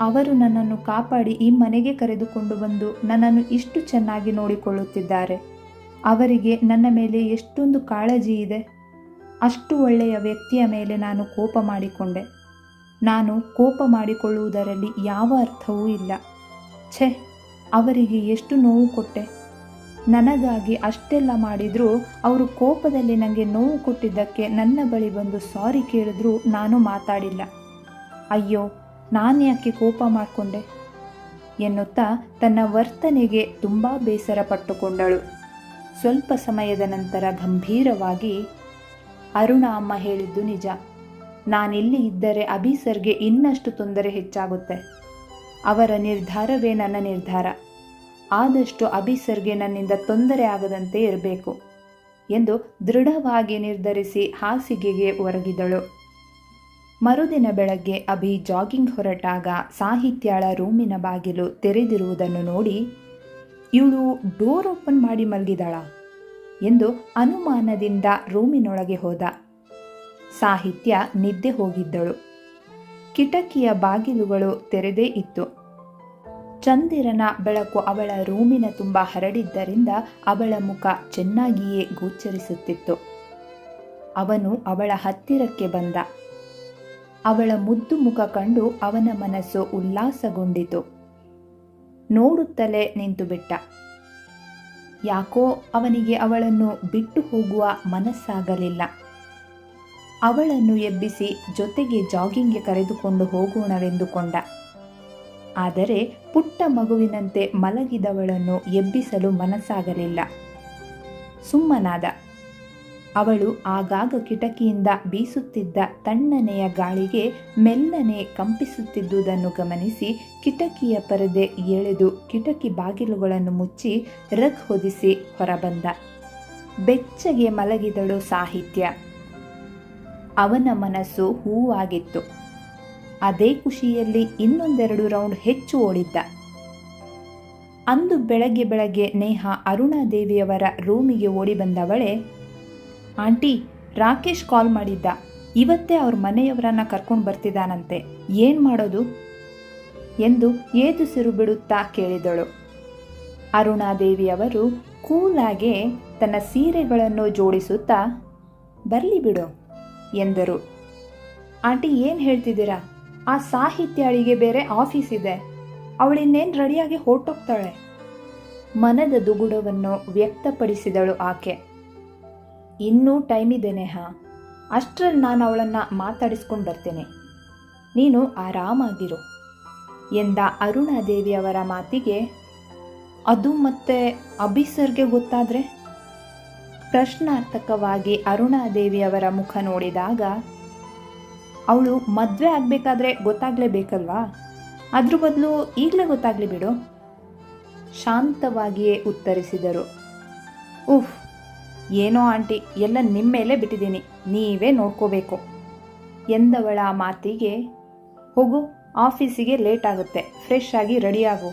ಅವರು ನನ್ನನ್ನು ಕಾಪಾಡಿ ಈ ಮನೆಗೆ ಕರೆದುಕೊಂಡು ಬಂದು ನನ್ನನ್ನು ಇಷ್ಟು ಚೆನ್ನಾಗಿ ನೋಡಿಕೊಳ್ಳುತ್ತಿದ್ದಾರೆ. ಅವರಿಗೆ ನನ್ನ ಮೇಲೆ ಎಷ್ಟೊಂದು ಕಾಳಜಿ ಇದೆ. ಅಷ್ಟು ಒಳ್ಳೆಯ ವ್ಯಕ್ತಿಯ ಮೇಲೆ ನಾನು ಕೋಪ ಮಾಡಿಕೊಂಡೆ. ನಾನು ಕೋಪ ಮಾಡಿಕೊಳ್ಳುವುದರಲ್ಲಿ ಯಾವ ಅರ್ಥವೂ ಇಲ್ಲ. ಛೆ, ಅವರಿಗೆ ಎಷ್ಟು ನೋವು ಕೊಟ್ಟೆ. ನನಗಾಗಿ ಅಷ್ಟೆಲ್ಲ ಮಾಡಿದರೂ ಅವರು ಕೋಪದಲ್ಲಿ ನನಗೆ ನೋವು ಕೊಟ್ಟಿದ್ದಕ್ಕೆ ನನ್ನ ಬಳಿ ಬಂದು ಸಾರಿ ಕೇಳಿದ್ರೂ ನಾನು ಮಾತಾಡಿಲ್ಲ. ಅಯ್ಯೋ, ನಾನು ಯಾಕೆ ಕೋಪ ಮಾಡಿಕೊಂಡೆ ಎನ್ನುತ್ತಾ ತನ್ನ ವರ್ತನೆಗೆ ತುಂಬ ಬೇಸರ ಪಟ್ಟುಕೊಂಡಳು. ಸ್ವಲ್ಪ ಸಮಯದ ನಂತರ ಗಂಭೀರವಾಗಿ, ಅರುಣ ಅಮ್ಮ ಹೇಳಿದ್ದು ನಿಜ. ನಾನಿಲ್ಲಿ ಇದ್ದರೆ ಅಭಿಸರ್ಗೆ ಇನ್ನಷ್ಟು ತೊಂದರೆ ಹೆಚ್ಚಾಗುತ್ತೆ. ಅವರ ನಿರ್ಧಾರವೇ ನನ್ನ ನಿರ್ಧಾರ. ಆದಷ್ಟು ಅಭಿಸರ್ಗೆ ನನ್ನಿಂದ ತೊಂದರೆ ಆಗದಂತೆ ಇರಬೇಕು ಎಂದು ದೃಢವಾಗಿ ನಿರ್ಧರಿಸಿ ಹಾಸಿಗೆಗೆ ಒರಗಿದಳು. ಮರುದಿನ ಬೆಳಗ್ಗೆ ಅಭಿ ಜಾಗಿಂಗ್ ಹೊರಟಾಗ ಸಾಹಿತ್ಯಾಳ ರೂಮಿನ ಬಾಗಿಲು ತೆರೆದಿರುವುದನ್ನು ನೋಡಿ, ಇವಳು ಡೋರ್ ಓಪನ್ ಮಾಡಿ ಮಲಗಿದಾಳ ಎಂದು ಅನುಮಾನದಿಂದ ರೂಮಿನೊಳಗೆ ಹೋದ. ಸಾಹಿತ್ಯ ನಿದ್ದೆ ಹೋಗಿದ್ದಳು. ಕಿಟಕಿಯ ಬಾಗಿಲುಗಳು ತೆರೆದೇ ಇತ್ತು. ಚಂದಿರನ ಬೆಳಕು ಅವಳ ರೂಮಿನ ತುಂಬ ಹರಡಿದ್ದರಿಂದ ಅವಳ ಮುಖ ಚೆನ್ನಾಗಿಯೇ ಗೋಚರಿಸುತ್ತಿತ್ತು. ಅವನು ಅವಳ ಹತ್ತಿರಕ್ಕೆ ಬಂದ. ಅವಳ ಮುದ್ದು ಮುಖ ಕಂಡು ಅವನ ಮನಸ್ಸು ಉಲ್ಲಾಸಗೊಂಡಿತು. ನೋಡುತ್ತಲೇ ನಿಂತು ಬಿಟ್ಟ. ಯಾಕೋ ಅವನಿಗೆ ಅವಳನ್ನು ಬಿಟ್ಟು ಹೋಗುವ ಮನಸ್ಸಾಗಲಿಲ್ಲ. ಅವಳನ್ನು ಎಬ್ಬಿಸಿ ಜೊತೆಗೆ ಜಾಗಿಂಗ್ಗೆ ಕರೆದುಕೊಂಡು ಹೋಗೋಣವೆಂದುಕೊಂಡ. ಆದರೆ ಪುಟ್ಟ ಮಗುವಿನಂತೆ ಮಲಗಿದವಳನ್ನು ಎಬ್ಬಿಸಲು ಮನಸ್ಸಾಗಲಿಲ್ಲ. ಸುಮ್ಮನಾದ. ಅವಳು ಆಗಾಗ ಕಿಟಕಿಯಿಂದ ಬೀಸುತ್ತಿದ್ದ ತಣ್ಣನೆಯ ಗಾಳಿಗೆ ಮೆಲ್ಲನೆ ಕಂಪಿಸುತ್ತಿದ್ದುದನ್ನು ಗಮನಿಸಿ ಕಿಟಕಿಯ ಪರದೆ ಎಳೆದು ಕಿಟಕಿ ಬಾಗಿಲುಗಳನ್ನು ಮುಚ್ಚಿ ರಗ್ ಹೊದಿಸಿ ಹೊರಬಂದ. ಬೆಚ್ಚಗೆ ಮಲಗಿದಳು ಸಾಹಿತ್ಯ. ಅವನ ಮನಸ್ಸು ಹೂವಾಗಿತ್ತು. ಅದೇ ಖುಷಿಯಲ್ಲಿ ಇನ್ನೊಂದೆರಡು ರೌಂಡ್ ಹೆಚ್ಚು ಓಡಿದ್ದ. ಅಂದು ಬೆಳಗ್ಗೆ ನೇಹ ಅರುಣಾದೇವಿಯವರ ರೂಮಿಗೆ ಓಡಿ ಬಂದವಳೆ, ಆಂಟಿ, ರಾಕೇಶ್ ಕಾಲ್ ಮಾಡಿದ್ದ. ಇವತ್ತೇ ಅವ್ರ ಮನೆಯವರನ್ನ ಕರ್ಕೊಂಡು ಬರ್ತಿದ್ದಾನಂತೆ. ಏನು ಮಾಡೋದು ಎಂದು ಏದುಸಿರು ಬಿಡುತ್ತಾ ಕೇಳಿದಳು. ಅರುಣಾದೇವಿಯವರು ಕೂಲಾಗೆ ತನ್ನ ಸೀರೆಗಳನ್ನು ಜೋಡಿಸುತ್ತಾ, ಬರಲಿ ಬಿಡು ಎಂದರು. ಆಂಟಿ, ಏನು ಹೇಳ್ತಿದ್ದೀರಾ? ಆ ಸಾಹಿತ್ಯಾಳಿಗೆ ಬೇರೆ ಆಫೀಸ್ ಇದೆ. ಅವಳಿನ್ನೇನು ರೆಡಿಯಾಗಿ ಹೊರಟೋಗ್ತಾಳೆ. ಮನದ ದುಗುಡವನ್ನು ವ್ಯಕ್ತಪಡಿಸಿದಳು ಆಕೆ. ಇನ್ನೂ ಟೈಮ್ ಇದೆ ನೇಹ. ಅಷ್ಟರಲ್ಲಿ ನಾನು ಅವಳನ್ನು ಮಾತಾಡಿಸ್ಕೊಂಡು ಬರ್ತೇನೆ. ನೀನು ಆರಾಮಾಗಿರು ಎಂದ ಅರುಣಾದೇವಿಯವರ ಮಾತಿಗೆ, ಅದು ಮತ್ತೆ ಅಭಿಸರ್ಗೆ ಗೊತ್ತಾದರೆ? ಪ್ರಶ್ನಾರ್ಥಕವಾಗಿ ಅರುಣಾದೇವಿಯವರ ಮುಖ ನೋಡಿದಾಗ, ಅವಳು ಮದುವೆ ಆಗಬೇಕಾದ್ರೆ ಗೊತ್ತಾಗಲೇಬೇಕಲ್ವಾ? ಅದ್ರ ಬದಲು ಈಗಲೇ ಗೊತ್ತಾಗಲಿ ಬಿಡು ಶಾಂತವಾಗಿಯೇ ಉತ್ತರಿಸಿದರು. ಉಫ್, ಏನೋ ಆಂಟಿ, ಎಲ್ಲ ನಿಮ್ಮ ಮೇಲೆ ಬಿಟ್ಟಿದ್ದೀನಿ, ನೀವೇ ನೋಡ್ಕೋಬೇಕು ಎಂದವಳ ಮಾತಿಗೆ, ಹೋಗು, ಆಫೀಸಿಗೆ ಲೇಟ್ ಆಗುತ್ತೆ, ಫ್ರೆಶ್ ಆಗಿ ರೆಡಿಯಾಗು.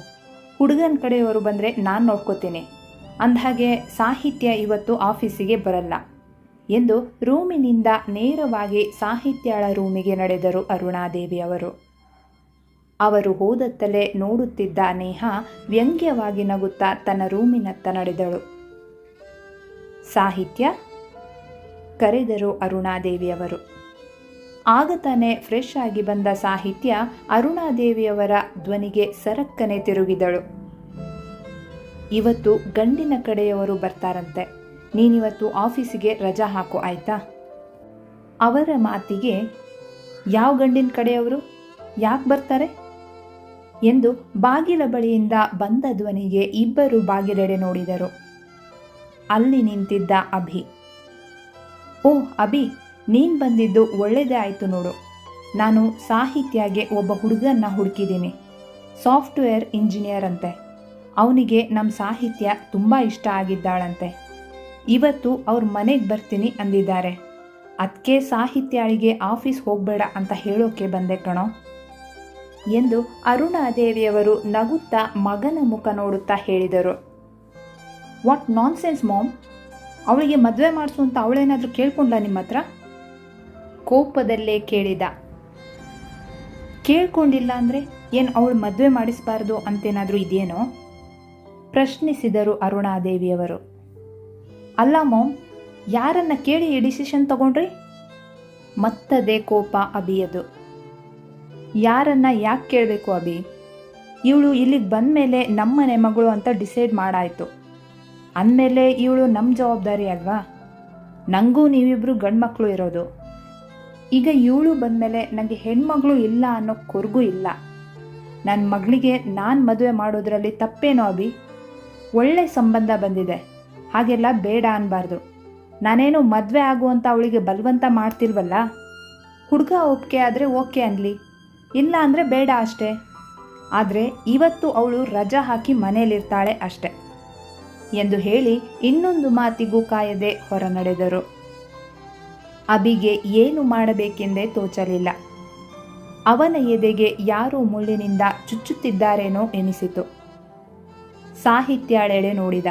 ಹುಡುಗನ ಕಡೆಯವರು ಬಂದರೆ ನಾನು ನೋಡ್ಕೋತೀನಿ. ಅಂದಹಾಗೆ ಸಾಹಿತ್ಯ ಇವತ್ತು ಆಫೀಸಿಗೆ ಬರಲ್ಲ ಎಂದು ರೂಮಿನಿಂದ ನೇರವಾಗಿ ಸಾಹಿತ್ಯಾಳ ರೂಮಿಗೆ ನಡೆದರು ಅರುಣಾದೇವಿಯವರು. ಅವರು ಹೋದತ್ತಲೇ ನೋಡುತ್ತಿದ್ದ ನೇಹ ವ್ಯಂಗ್ಯವಾಗಿ ನಗುತ್ತಾ ತನ್ನ ರೂಮಿನತ್ತ ನಡೆದಳು. ಸಾಹಿತ್ಯ ಕರೆದರು ಅರುಣಾದೇವಿಯವರು. ಆಗ ತಾನೇ ಫ್ರೆಶ್ ಆಗಿ ಬಂದ ಸಾಹಿತ್ಯ ಅರುಣಾದೇವಿಯವರ ಧ್ವನಿಗೆ ಸರಕ್ಕನೆ ತಿರುಗಿದಳು. ಇವತ್ತು ಗಂಡಿನ ಕಡೆಯವರು ಬರ್ತಾರಂತೆ. ನೀನಿವತ್ತು ಆಫೀಸಿಗೆ ರಜಾ ಹಾಕು ಆಯ್ತಾ? ಅವರ ಮಾತಿಗೆ, ಯಾವ ಗಂಡಿನ ಕಡೆಯವರು, ಯಾಕೆ ಬರ್ತಾರೆ ಎಂದು ಬಾಗಿಲ ಬಳಿಯಿಂದ ಬಂದ ಧ್ವನಿಗೆ ಇಬ್ಬರು ಬಾಗಿಲೆಡೆ ನೋಡಿದರು. ಅಲ್ಲಿ ನಿಂತಿದ್ದ ಅಭಿ. ಓ ಅಭಿ, ನೀನು ಬಂದಿದ್ದು ಒಳ್ಳೆಯದೇ ಆಯಿತು ನೋಡು. ನಾನು ಸಾಹಿತ್ಯಗೆ ಒಬ್ಬ ಹುಡುಗನ್ನ ಹುಡುಕಿದ್ದೀನಿ. ಸಾಫ್ಟ್ವೇರ್ ಇಂಜಿನಿಯರ್ ಅಂತೆ. ಅವನಿಗೆ ನಮ್ಮ ಸಾಹಿತ್ಯ ತುಂಬ ಇಷ್ಟ ಆಗಿದ್ದಾಳಂತೆ. ಇವತ್ತು ಅವ್ರ ಮನೆಗೆ ಬರ್ತೀನಿ ಅಂದಿದ್ದಾರೆ. ಅದಕ್ಕೆ ಸಾಹಿತ್ಯಾಳಿಗೆ ಆಫೀಸ್ ಹೋಗಬೇಡ ಅಂತ ಹೇಳೋಕೆ ಬಂದೆ ಕಣೋ ಎಂದು ಅರುಣಾದೇವಿಯವರು ನಗುತ್ತಾ ಮಗನ ಮುಖ ನೋಡುತ್ತಾ ಹೇಳಿದರು. ವಾಟ್ ನಾನ್ಸೆನ್ಸ್ ಮಾಮ್, ಅವಳಿಗೆ ಮದುವೆ ಮಾಡಿಸು ಅಂತ ಅವಳೇನಾದರೂ ಕೇಳ್ಕೊಂಡ್ಲ ನಿಮ್ಮ ಹತ್ರ? ಕೋಪದಲ್ಲೇ ಕೇಳಿದ. ಕೇಳ್ಕೊಂಡಿಲ್ಲ ಅಂದರೆ ಏನು ಅವಳು ಮದುವೆ ಮಾಡಿಸಬಾರ್ದು ಅಂತೇನಾದರೂ ಇದೆಯೇನೋ ಪ್ರಶ್ನಿಸಿದರು ಅರುಣಾದೇವಿಯವರು. ಅಲ್ಲ ಮಾಮ್, ಯಾರನ್ನ ಕೇಳಿ ಈ ಡಿಸಿಷನ್ ತಗೊಂಡ್ರಿ? ಮತ್ತದೇ ಕೋಪ ಅಭಿಯದು. ಯಾರನ್ನ ಯಾಕೆ ಕೇಳಬೇಕು ಅಭಿ? ಇವಳು ಇಲ್ಲಿಗೆ ಬಂದ ಮೇಲೆ ನಮ್ಮನೆ ಮಗಳು ಅಂತ ಡಿಸೈಡ್ ಮಾಡಾಯಿತು. ಅಂದಮೇಲೆ ಇವಳು ನಮ್ಮ ಜವಾಬ್ದಾರಿ ಅಲ್ವಾ? ನನಗೂ ನೀವಿಬ್ಬರು ಗಂಡು ಮಕ್ಕಳು ಇರೋದು. ಈಗ ಇವಳು ಬಂದಮೇಲೆ ನನಗೆ ಹೆಣ್ಮಗಳು ಇಲ್ಲ ಅನ್ನೋ ಕೊರಗೂ ಇಲ್ಲ. ನನ್ನ ಮಗಳಿಗೆ ನಾನು ಮದುವೆ ಮಾಡೋದ್ರಲ್ಲಿ ತಪ್ಪೇನೋ ಅಭಿ? ಒಳ್ಳೆ ಸಂಬಂಧ ಬಂದಿದೆ, ಹಾಗೆಲ್ಲ ಬೇಡ ಅನ್ನಬಾರ್ದು. ನಾನೇನು ಮದುವೆ ಆಗುವಂತ ಅವಳಿಗೆ ಬಲವಂತ ಮಾಡ್ತಿಲ್ವಲ್ಲ. ಹುಡುಗ ಒಪ್ಪಿಗೆ ಆದರೆ ಓಕೆ ಅನ್ನಲಿ, ಇಲ್ಲ ಅಂದರೆ ಬೇಡ ಅಷ್ಟೇ. ಆದರೆ ಇವತ್ತು ಅವಳು ರಜಾ ಹಾಕಿ ಮನೇಲಿರ್ತಾಳೆ ಅಷ್ಟೆ ಎಂದು ಹೇಳಿ ಇನ್ನೊಂದು ಮಾತಿಗೂ ಕಾಯದೆ ಹೊರ ನಡೆದರು. ಅಭಿಗೆ ಏನು ಮಾಡಬೇಕೆಂದೇ ತೋಚಲಿಲ್ಲ. ಅವನ ಎದೆಗೆ ಯಾರೋ ಮುಳ್ಳಿನಿಂದ ಚುಚ್ಚುತ್ತಿದ್ದಾರೇನೋ ಎನಿಸಿತು. ಸಾಹಿತ್ಯಾಳೆಡೆ ನೋಡಿದ.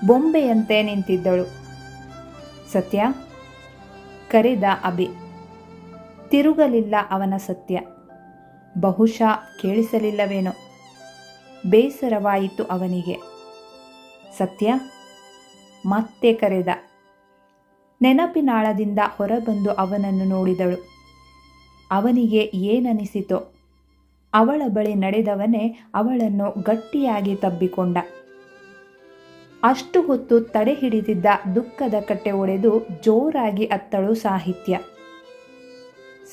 ಬೊಂಬೆಯಂತೆ ನಿಂತಿದ್ದಳು. ಸತ್ಯ ಕರೆದ ಅಭಿ. ತಿರುಗಲಿಲ್ಲ ಅವನ ಸತ್ಯ. ಬಹುಶಃ ಕೇಳಿಸಲಿಲ್ಲವೇನೋ. ಬೇಸರವಾಯಿತು ಅವನಿಗೆ. ಸತ್ಯ ಮತ್ತೆ ಕರೆದ. ನೆನಪಿನಾಳದಿಂದ ಹೊರಬಂದು ಅವನನ್ನು ನೋಡಿದಳು. ಅವನಿಗೆ ಏನನಿಸಿತೋ. ಅವಳ ಬಳಿ ನಡೆದವನೇ ಅವಳನ್ನು ಗಟ್ಟಿಯಾಗಿ ತಬ್ಬಿಕೊಂಡ. ಅಷ್ಟು ಹೊತ್ತು ತಡೆ ಹಿಡಿದಿದ್ದ ದುಃಖದ ಕಟ್ಟೆ ಒಡೆದು ಜೋರಾಗಿ ಅತ್ತಳು ಸಾಹಿತ್ಯ.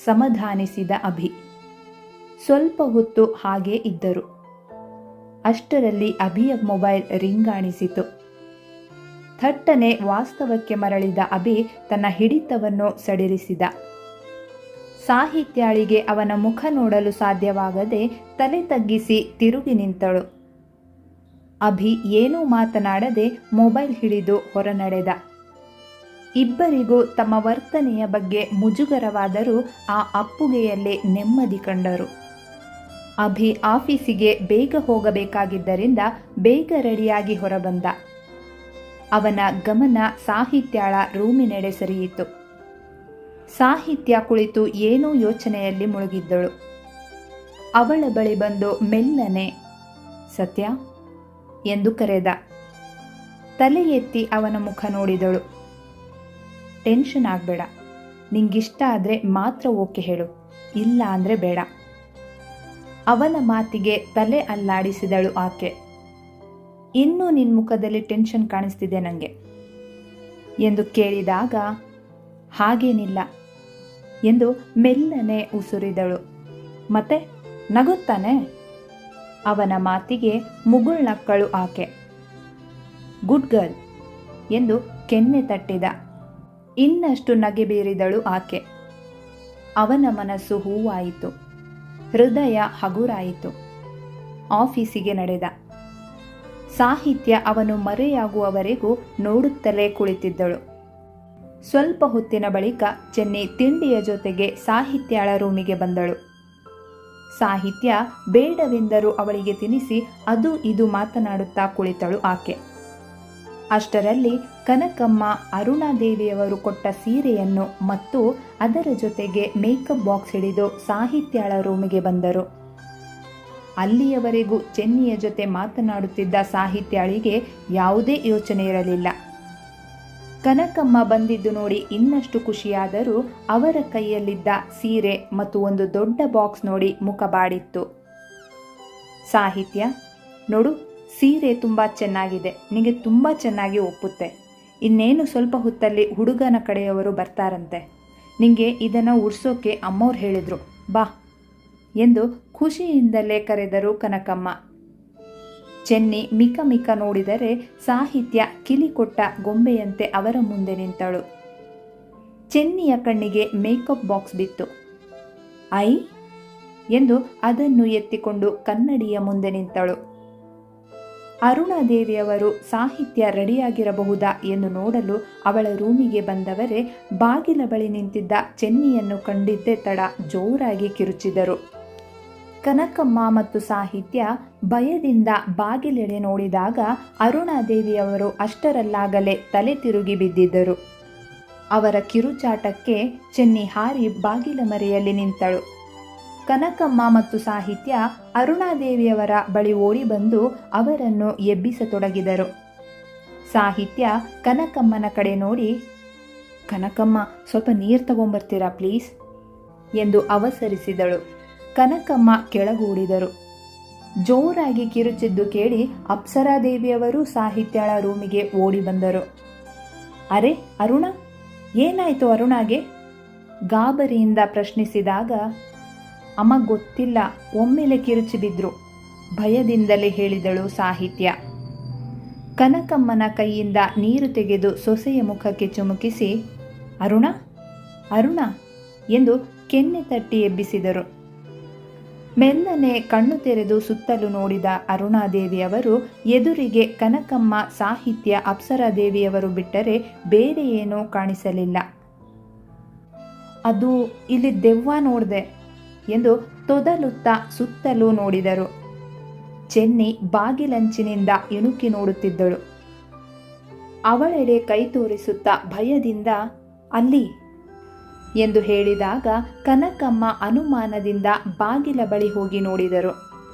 ಸಮಾಧಾನಿಸಿದ ಅಭಿ. ಸ್ವಲ್ಪ ಹೊತ್ತು ಹಾಗೇ ಇದ್ದರು. ಅಷ್ಟರಲ್ಲಿ ಅಭಿಯ ಮೊಬೈಲ್ ರಿಂಗಾಣಿಸಿತು. ಥಟ್ಟನೆ ವಾಸ್ತವಕ್ಕೆ ಮರಳಿದ ಅಭಿ ತನ್ನ ಹಿಡಿತವನ್ನು ಸಡಿಲಿಸಿದ. ಸಾಹಿತ್ಯಾಳಿಗೆ ಅವನ ಮುಖ ನೋಡಲು ಸಾಧ್ಯವಾಗದೆ ತಲೆ ತಗ್ಗಿಸಿ ತಿರುಗಿ ನಿಂತಳು. ಅಭಿ ಏನೂ ಮಾತನಾಡದೆ ಮೊಬೈಲ್ ಹಿಡಿದು ಹೊರನಡೆದ. ಇಬ್ಬರಿಗೂ ತಮ್ಮ ವರ್ತನೆಯ ಬಗ್ಗೆ ಮುಜುಗರವಾದರೂ ಆ ಅಪ್ಪುಗೆಯಲ್ಲೇ ನೆಮ್ಮದಿ ಕಂಡರು. ಅಭಿ ಆಫೀಸಿಗೆ ಬೇಗ ಹೋಗಬೇಕಾಗಿದ್ದರಿಂದ ಬೇಗ ರೆಡಿಯಾಗಿ ಹೊರಬಂದ. ಅವನ ಗಮನ ಸಾಹಿತ್ಯಾಳ ರೂಮಿನೆಡೆ ಸರಿಯಿತು. ಸಾಹಿತ್ಯ ಕುಳಿತು ಏನೋ ಯೋಚನೆಯಲ್ಲಿ ಮುಳುಗಿದ್ದಳು. ಅವಳ ಬಳಿ ಬಂದು ಮೆಲ್ಲನೆ ಸತ್ಯ ಎಂದು ಕರೆದ. ತಲೆ ಎತ್ತಿ ಅವನ ಮುಖ ನೋಡಿದಳು. ಟೆನ್ಷನ್ ಆಗಬೇಡ, ನಿಂಗಿಷ್ಟ ಆದರೆ ಮಾತ್ರ ಓಕೆ ಹೇಳು, ಇಲ್ಲ ಅಂದರೆ ಬೇಡ. ಅವನ ಮಾತಿಗೆ ತಲೆ ಅಲ್ಲಾಡಿಸಿದಳು ಆಕೆ. ಇನ್ನೂ ನಿನ್ನ ಮುಖದಲ್ಲಿ ಟೆನ್ಷನ್ ಕಾಣಿಸ್ತಿದೆ ನನಗೆ ಎಂದು ಕೇಳಿದಾಗ ಹಾಗೇನಿಲ್ಲ ಎಂದು ಮೆಲ್ಲನೆ ಉಸುರಿದಳು. ಮತ್ತೆ ನಗುತ್ತಾನೆ? ಅವನ ಮಾತಿಗೆ ಮುಗುಳ್ನಕ್ಕಳು ಆಕೆ. ಗುಡ್ ಗರ್ಲ್ ಎಂದು ಕೆನ್ನೆ ತಟ್ಟಿದ. ಇನ್ನಷ್ಟು ನಗೆ ಬೀರಿದಳು ಆಕೆ. ಅವನ ಮನಸ್ಸು ಹೂವಾಯಿತು, ಹೃದಯ ಹಗುರಾಯಿತು. ಆಫೀಸಿಗೆ ನಡೆದ. ಸಾಹಿತ್ಯ ಅವನು ಮರೆಯಾಗುವವರೆಗೂ ನೋಡುತ್ತಲೇ ಕುಳಿತಿದ್ದಳು. ಸ್ವಲ್ಪ ಹೊತ್ತಿನ ಬಳಿಕ ಚೆನ್ನಿ ತಿಂಡಿಯ ಜೊತೆಗೆ ಸಾಹಿತ್ಯಾಳ ರೂಮಿಗೆ ಬಂದಳು. ಸಾಹಿತ್ಯ ಬೇಡವೆಂದರೂ ಅವಳಿಗೆ ತಿನಿಸಿ ಅದು ಇದು ಮಾತನಾಡುತ್ತಾ ಕುಳಿತಳು ಆಕೆ. ಅಷ್ಟರಲ್ಲಿ ಕನಕಮ್ಮ ಅರುಣಾದೇವಿಯವರು ಕೊಟ್ಟ ಸೀರೆಯನ್ನು ಮತ್ತು ಅದರ ಜೊತೆಗೆ ಮೇಕಪ್ ಬಾಕ್ಸ್ ಹಿಡಿದು ಸಾಹಿತ್ಯಾಳ ರೂಮಿಗೆ ಬಂದರು. ಅಲ್ಲಿಯವರೆಗೂ ಚೆನ್ನಿಯ ಜೊತೆ ಮಾತನಾಡುತ್ತಿದ್ದ ಸಾಹಿತ್ಯಾಳಿಗೆ ಯಾವುದೇ ಯೋಚನೆ ಇರಲಿಲ್ಲ. ಕನಕಮ್ಮ ಬಂದಿದ್ದು ನೋಡಿ ಇನ್ನಷ್ಟು ಖುಷಿಯಾದರೂ ಅವರ ಕೈಯಲ್ಲಿದ್ದ ಸೀರೆ ಮತ್ತು ಒಂದು ದೊಡ್ಡ ಬಾಕ್ಸ್ ನೋಡಿ ಮುಖ ಬಾಡಿತ್ತು. ಸಾಹಿತ್ಯ, ನೋಡು, ಸೀರೆ ತುಂಬ ಚೆನ್ನಾಗಿದೆ, ನಿನಗೆ ತುಂಬ ಚೆನ್ನಾಗಿ ಒಪ್ಪುತ್ತೆ. ಇನ್ನೇನು ಸ್ವಲ್ಪ ಹೊತ್ತಲ್ಲಿ ಹುಡುಗನ ಕಡೆಯವರು ಬರ್ತಾರಂತೆ. ನಿಂಗೆ ಇದನ್ನು ಉಡ್ಸೋಕೆ ಅಮ್ಮವ್ರು ಹೇಳಿದ್ರು, ಬಾ ಎಂದು ಖುಷಿಯಿಂದಲೇ ಕರೆದರು ಕನಕಮ್ಮ. ಚೆನ್ನಿ ಮಿಕ ಮಿಕ ನೋಡಿದರೆ ಸಾಹಿತ್ಯ ಕಿಲಿಕೊಟ್ಟ ಗೊಂಬೆಯಂತೆ ಅವರ ಮುಂದೆ ನಿಂತಳು. ಚೆನ್ನಿಯ ಕಣ್ಣಿಗೆ ಮೇಕಪ್ ಬಾಕ್ಸ್ ಬಿತ್ತು. ಐ ಎಂದು ಅದನ್ನು ಎತ್ತಿಕೊಂಡು ಕನ್ನಡಿಯ ಮುಂದೆ ನಿಂತಳು. ಅರುಣಾದೇವಿಯವರು ಸಾಹಿತ್ಯ ರೆಡಿಯಾಗಿರಬಹುದಾ ಎಂದು ನೋಡಲು ಅವಳ ರೂಮಿಗೆ ಬಂದವರೇ ಬಾಗಿಲ ಬಳಿ ನಿಂತಿದ್ದ ಚೆನ್ನಿಯನ್ನು ಕಂಡಿದ್ದೇ ತಡ ಜೋರಾಗಿ ಕಿರುಚಿದರು. ಕನಕಮ್ಮ ಮತ್ತು ಸಾಹಿತ್ಯ ಭಯದಿಂದ ಬಾಗಿಲೆಡೆ ನೋಡಿದಾಗ ಅರುಣಾದೇವಿಯವರು ಅಷ್ಟರಲ್ಲಾಗಲೇ ತಲೆ ತಿರುಗಿ ಬಿದ್ದಿದ್ದರು. ಅವರ ಕಿರುಚಾಟಕ್ಕೆ ಚೆನ್ನಿ ಹಾರಿ ಬಾಗಿಲ ಮರೆಯಲ್ಲಿ ನಿಂತಳು. ಕನಕಮ್ಮ ಮತ್ತು ಸಾಹಿತ್ಯ ಅರುಣಾದೇವಿಯವರ ಬಳಿ ಓಡಿ ಬಂದು ಅವರನ್ನು ಎಬ್ಬಿಸತೊಡಗಿದರು. ಸಾಹಿತ್ಯ ಕನಕಮ್ಮನ ಕಡೆ ನೋಡಿ, ಕನಕಮ್ಮ, ಸ್ವಲ್ಪ ನೀರು ತಗೊಂಬರ್ತೀರಾ ಪ್ಲೀಸ್ ಎಂದು ಅವಸರಿಸಿದಳು. ಕನಕಮ್ಮ ಕೆಳಗೂಡಿದರು. ಜೋರಾಗಿ ಕಿರುಚಿದ್ದು ಕೇಳಿ ಅಪ್ಸರಾದೇವಿಯವರು ಸಾಹಿತ್ಯಾಳ ರೂಮಿಗೆ ಓಡಿ ಬಂದರು. ಅರೆ ಅರುಣ, ಏನಾಯಿತು ಅರುಣಾಗೆ? ಗಾಬರಿಯಿಂದ ಪ್ರಶ್ನಿಸಿದಾಗ, ಅಮ್ಮ ಗೊತ್ತಿಲ್ಲ, ಒಮ್ಮೆಲೆ ಕಿರುಚಿ ಬಿದ್ರು, ಭಯದಿಂದಲೇ ಹೇಳಿದಳು ಸಾಹಿತ್ಯ. ಕನಕಮ್ಮನ ಕೈಯಿಂದ ನೀರು ತೆಗೆದು ಸೊಸೆಯ ಮುಖಕ್ಕೆ ಚುಮುಕಿಸಿ, ಅರುಣ ಅರುಣ ಎಂದು ಕೆನ್ನೆ ತಟ್ಟಿ ಎಬ್ಬಿಸಿದರು. ಮೆಲ್ಲನೆ ಕಣ್ಣು ತೆರೆದು ಸುತ್ತಲೂ ನೋಡಿದ ಅರುಣಾದೇವಿಯವರು ಎದುರಿಗೆ ಕನಕಮ್ಮ, ಸಾಹಿತ್ಯ, ಅಪ್ಸರಾದೇವಿಯವರು ಬಿಟ್ಟರೆ ಬೇರೆ ಏನೂ ಕಾಣಿಸಲಿಲ್ಲ. ಅದು ಇಲ್ಲಿ ದೆವ್ವ ನೋಡಿದೆ ಎಂದು ತೊದಲುತ್ತಾ ಸುತ್ತಲೂ ನೋಡಿದರು. ಚೆನ್ನಿ ಬಾಗಿಲಂಚಿನಿಂದ ಇಣುಕಿ ನೋಡುತ್ತಿದ್ದಳು. ಅವಳೆಡೆ ಕೈ ತೋರಿಸುತ್ತಾ ಭಯದಿಂದ ಅಲ್ಲಿ ಎಂದು ಹೇಳಿದಾಗ ಕನಕಮ್ಮ ಅನುಮಾನದಿಂದ ಬಾಗಿಲ ಬಳಿ ಹೋಗಿ ನೋಡಿದರು.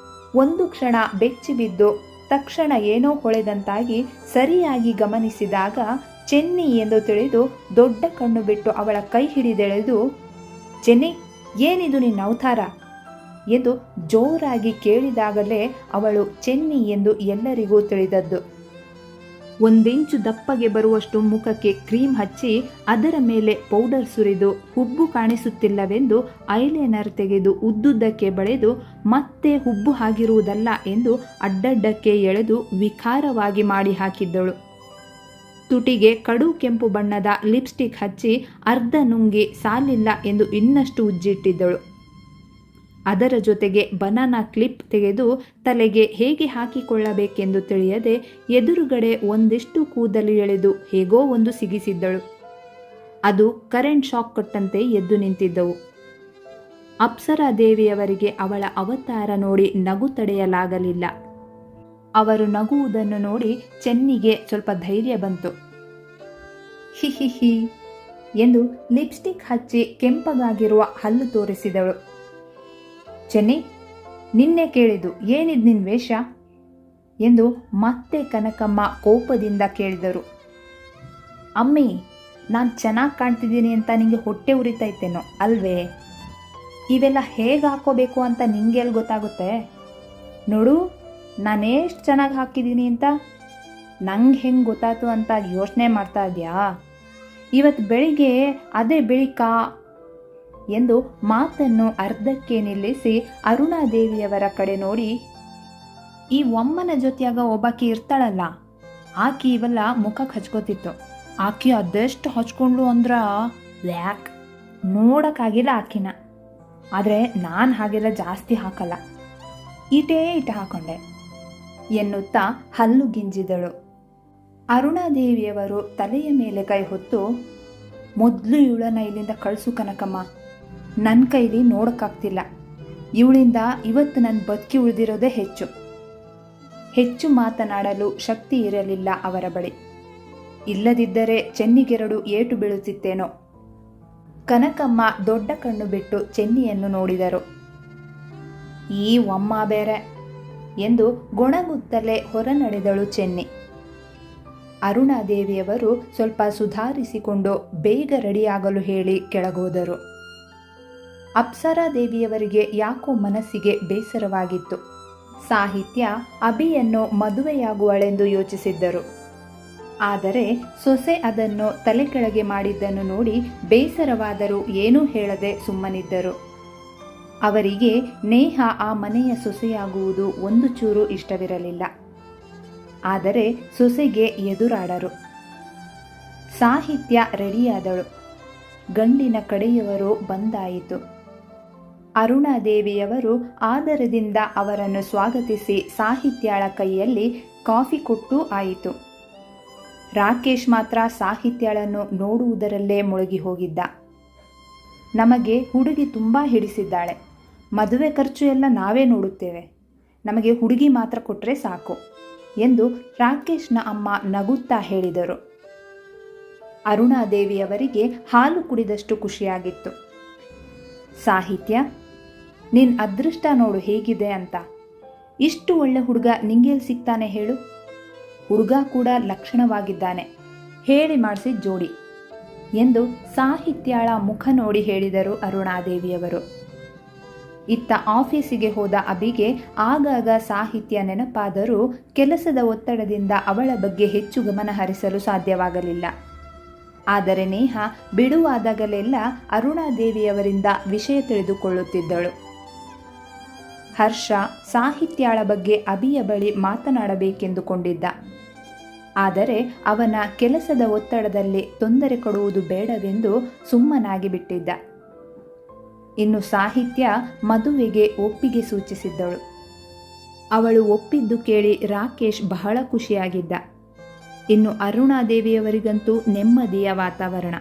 ಒಂದು ಕ್ಷಣ ಬೆಚ್ಚಿಬಿದ್ದು ತಕ್ಷಣ ಏನೋ ಹೊಳೆದಂತಾಗಿ ಸರಿಯಾಗಿ ಗಮನಿಸಿದಾಗ ಚೆನ್ನಿ ಎಂದು ತಿಳಿದು ದೊಡ್ಡ ಕಣ್ಣು ಬಿಟ್ಟು ಅವಳ ಕೈ ಹಿಡಿದೆಳೆದು, ಚೆನ್ನಿ, ಏನಿದು ನಿನ್ನ ಅವತಾರ ಎಂದು ಜೋರಾಗಿ ಕೇಳಿದಾಗಲೇ ಅವಳು ಚೆನ್ನಿ ಎಂದು ಎಲ್ಲರಿಗೂ ತಿಳಿದದ್ದು. ಒಂದಿಂಚು ದಪ್ಪಗೆ ಬರುವಷ್ಟು ಮುಖಕ್ಕೆ ಕ್ರೀಮ್ ಹಚ್ಚಿ ಅದರ ಮೇಲೆ ಪೌಡರ್ ಸುರಿದು ಹುಬ್ಬು ಕಾಣಿಸುತ್ತಿಲ್ಲವೆಂದು ಐಲೈನರ್ ತೆಗೆದು ಉದ್ದುದ್ದಕ್ಕೆ ಬಳೆದು ಮತ್ತೆ ಹುಬ್ಬು ಆಗಿರುವುದಲ್ಲ ಎಂದು ಅಡ್ಡಡ್ಡಕ್ಕೆ ಎಳೆದು ವಿಕಾರವಾಗಿ ಮಾಡಿ ಹಾಕಿದ್ದಳು. ತುಟಿಗೆ ಕಡು ಕೆಂಪು ಬಣ್ಣದ ಲಿಪ್ಸ್ಟಿಕ್ ಹಚ್ಚಿ ಅರ್ಧ ನುಂಗಿ ಸಾಲಿಲ್ಲ ಎಂದು ಇನ್ನಷ್ಟು ಉಜ್ಜಿಟ್ಟಿದ್ದಳು. ಅದರ ಜೊತೆಗೆ ಬನಾನಾ ಕ್ಲಿಪ್ ತೆಗೆದು ತಲೆಗೆ ಹೇಗೆ ಹಾಕಿಕೊಳ್ಳಬೇಕೆಂದು ತಿಳಿಯದೆ ಎದುರುಗಡೆ ಒಂದಿಷ್ಟು ಕೂದಲು ಎಳೆದು ಹೇಗೋ ಒಂದು ಸಿಗಿಸಿದ್ದಳು. ಅದು ಕರೆಂಟ್ ಶಾಕ್ ಕೊಟ್ಟಂತೆ ಎದ್ದು ನಿಂತಿದ್ದವು. ಅಪ್ಸರಾ ದೇವಿಯವರಿಗೆ ಅವಳ ಅವತಾರ ನೋಡಿ ನಗು ತಡೆಯಲಾಗಲಿಲ್ಲ. ಅವರು ನಗುವುದನ್ನು ನೋಡಿ ಚೆನ್ನಿಗೆ ಸ್ವಲ್ಪ ಧೈರ್ಯ ಬಂತು. ಹಿಹಿಹಿ ಎಂದು ಲಿಪ್ಸ್ಟಿಕ್ ಹಚ್ಚಿ ಕೆಂಪಗಾಗಿರುವ ಹಲ್ಲು ತೋರಿಸಿದಳು. ಚೆನ್ನಿ, ನಿನ್ನೆ ಕೇಳಿದು ಏನಿದ್ ನಿನ್ ವೇಷ ಎಂದು ಮತ್ತೆ ಕನಕಮ್ಮ ಕೋಪದಿಂದ ಕೇಳಿದರು. ಅಮ್ಮಿ, ನಾನು ಚೆನ್ನಾಗಿ ಕಾಣ್ತಿದ್ದೀನಿ ಅಂತ ನಿಂಗೆ ಹೊಟ್ಟೆ ಉರಿತೈತೇನೋ ಅಲ್ವೇ? ಇವೆಲ್ಲ ಹೇಗೆ ಹಾಕೋಬೇಕು ಅಂತ ನಿಂಗೆ ಎಲ್ಲಿ ಗೊತ್ತಾಗುತ್ತೆ? ನೋಡು, ನಾನೆಷ್ಟು ಚೆನ್ನಾಗಿ ಹಾಕಿದ್ದೀನಿ ಅಂತ ನಂಗೆ ಹೆಂಗೆ ಗೊತ್ತಾಯ್ತು ಅಂತ ಯೋಚನೆ ಮಾಡ್ತಾ ಇದೆಯಾ? ಇವತ್ತು ಬೆಳಿಗ್ಗೆ ಅದೇ ಬೆಳಿಕಾ ಎಂದು ಮಾತನ್ನು ಅರ್ಧಕ್ಕೆ ನಿಲ್ಲಿಸಿ ಅರುಣಾದೇವಿಯವರ ಕಡೆ ನೋಡಿ, ಈ ಒಮ್ಮನ ಜೊತೆಯಾಗ ಒಬ್ಬಾಕಿ ಇರ್ತಾಳಲ್ಲ, ಆಕಿ ಇವೆಲ್ಲ ಮುಖಕ್ಕೆ ಹಚ್ಕೋತಿತ್ತು. ಆಕಿ ಅದೆಷ್ಟು ಹಚ್ಕೊಂಡ್ಲು ಅಂದ್ರ ವ್ಯಾಕ್ ನೋಡೋಕ್ಕಾಗಿಲ್ಲ ಆಕಿನ. ಆದರೆ ನಾನು ಹಾಗೆಲ್ಲ ಜಾಸ್ತಿ ಹಾಕಲ್ಲ, ಈಟೇ ಹಾಕೊಂಡೆ ಎನ್ನುತ್ತಾ ಹಲ್ಲು ಗಿಂಜಿದಳು. ಅರುಣಾದೇವಿಯವರು ತಲೆಯ ಮೇಲೆ ಕೈ ಹೊತ್ತು, ಮೊದಲು ಇವಳನ್ನ ಇಲ್ಲಿಂದ ಕಳಿಸು ಕನಕಮ್ಮ, ನನ್ನ ಕೈಲಿ ನೋಡೋಕ್ಕಾಗ್ತಿಲ್ಲ. ಇವಳಿಂದ ಇವತ್ತು ನನ್ನ ಬದುಕಿ ಉಳಿದಿರೋದೇ ಹೆಚ್ಚು ಮಾತನಾಡಲು ಶಕ್ತಿ ಇರಲಿಲ್ಲ ಅವರ ಬಳಿ. ಇಲ್ಲದಿದ್ದರೆ ಚೆನ್ನಿಗೆರಡು ಏಟು ಬೀಳುತ್ತಿತ್ತೇನೋ. ಕನಕಮ್ಮ ದೊಡ್ಡ ಕಣ್ಣು ಬಿಟ್ಟು ಚೆನ್ನಿಯನ್ನು ನೋಡಿದರು. ಈ ಒಮ್ಮ ಬೇರೆ ಎಂದು ಗೊಣಗುತ್ತಲೇ ಹೊರ ನಡೆದಳು ಚೆನ್ನಿ. ಅರುಣಾದೇವಿಯವರು ಸ್ವಲ್ಪ ಸುಧಾರಿಸಿಕೊಂಡು ಬೇಗ ರೆಡಿಯಾಗಲು ಹೇಳಿ ಕೆಳಗೋದರು. ಅಪ್ಸರಾ ದೇವಿಯವರಿಗೆ ಯಾಕೋ ಮನಸ್ಸಿಗೆ ಬೇಸರವಾಗಿತ್ತು. ಸಾಹಿತ್ಯ ಅಭಿಯನ್ನು ಮದುವೆಯಾಗುವಳೆಂದು ಯೋಚಿಸಿದ್ದರು. ಆದರೆ ಸೊಸೆ ಅದನ್ನು ತಲೆ ಕೆಳಗೆ ಮಾಡಿದ್ದನ್ನು ನೋಡಿ ಬೇಸರವಾದರೂ ಏನೂ ಹೇಳದೆ ಸುಮ್ಮನಿದ್ದರು. ಅವರಿಗೆ ನೇಹ ಆ ಮನೆಯ ಸೊಸೆಯಾಗುವುದು ಒಂದು ಚೂರು ಇಷ್ಟವಿರಲಿಲ್ಲ. ಆದರೆ ಸೊಸೆಗೆ ಎದುರಾಡರು. ಸಾಹಿತ್ಯ ರೆಡಿಯಾದಳು. ಗಂಡಿನ ಕಡೆಯವರು ಬಂದಾಯಿತು. ಅರುಣಾದೇವಿಯವರು ಆದರದಿಂದ ಅವರನ್ನು ಸ್ವಾಗತಿಸಿ ಸಾಹಿತ್ಯಾಳ ಕೈಯಲ್ಲಿ ಕಾಫಿ ಕೊಟ್ಟು ಆಯಿತು. ರಾಕೇಶ್ ಮಾತ್ರ ಸಾಹಿತ್ಯಾಳನ್ನು ನೋಡುವುದರಲ್ಲೇ ಮುಳುಗಿ ಹೋಗಿದ್ದ. ನಮಗೆ ಹುಡುಗಿ ತುಂಬ ಹಿಡಿಸಿದ್ದಾಳೆ, ಮದುವೆ ಖರ್ಚು ಎಲ್ಲ ನಾವೇ ನೋಡುತ್ತೇವೆ, ನಮಗೆ ಹುಡುಗಿ ಮಾತ್ರ ಕೊಟ್ಟರೆ ಸಾಕು ಎಂದು ರಾಕೇಶ್ನ ಅಮ್ಮ ನಗುತ್ತಾ ಹೇಳಿದರು. ಅರುಣಾದೇವಿಯವರಿಗೆ ಹಾಲು ಕುಡಿದಷ್ಟು ಖುಷಿಯಾಗಿತ್ತು. ಸಾಹಿತ್ಯ, ನಿನ್ನ ಅದೃಷ್ಟ ನೋಡು ಹೇಗಿದೆ ಅಂತ. ಇಷ್ಟು ಒಳ್ಳೆ ಹುಡುಗ ನಿಂಗೆಲ್ಲಿ ಸಿಗ್ತಾನೆ ಹೇಳು? ಹುಡುಗ ಕೂಡ ಲಕ್ಷಣವಾಗಿದ್ದಾನೆ, ಹೇಳಿ ಮಾಡಿಸಿದ ಜೋಡಿ ಎಂದು ಸಾಹಿತ್ಯಾಳ ಮುಖ ನೋಡಿ ಹೇಳಿದರು ಅರುಣಾದೇವಿಯವರು. ಇತ್ತ ಆಫೀಸಿಗೆ ಹೋದ ಅಭಿಗೆ ಆಗಾಗ ಸಾಹಿತ್ಯ ನೆನಪಾದರೂ ಕೆಲಸದ ಒತ್ತಡದಿಂದ ಅವಳ ಬಗ್ಗೆ ಹೆಚ್ಚು ಗಮನ ಹರಿಸಲು ಸಾಧ್ಯವಾಗಲಿಲ್ಲ. ಆದರೆ ನೇಹ ಬಿಡುವಾದಾಗಲೆಲ್ಲ ಅರುಣಾದೇವಿಯವರಿಂದ ವಿಷಯ ತಿಳಿದುಕೊಳ್ಳುತ್ತಿದ್ದಳು. ಹರ್ಷ ಸಾಹಿತ್ಯಾಳ ಬಗ್ಗೆ ಅಭಿಯ ಬಳಿ ಮಾತನಾಡಬೇಕೆಂದುಕೊಂಡಿದ್ದ. ಆದರೆ ಅವನ ಕೆಲಸದ ಒತ್ತಡದಲ್ಲಿ ತೊಂದರೆ ಕೊಡುವುದು ಬೇಡವೆಂದು ಸುಮ್ಮನಾಗಿ ಬಿಟ್ಟಿದ್ದ. ಇನ್ನು ಸಾಹಿತ್ಯ ಮದುವೆಗೆ ಒಪ್ಪಿಗೆ ಸೂಚಿಸಿದ್ದಳು. ಅವಳು ಒಪ್ಪಿದ್ದು ಕೇಳಿ ರಾಕೇಶ್ ಬಹಳ ಖುಷಿಯಾಗಿದ್ದ. ಇನ್ನು ಅರುಣಾದೇವಿಯವರಿಗಂತೂ ನೆಮ್ಮದಿಯ ವಾತಾವರಣ.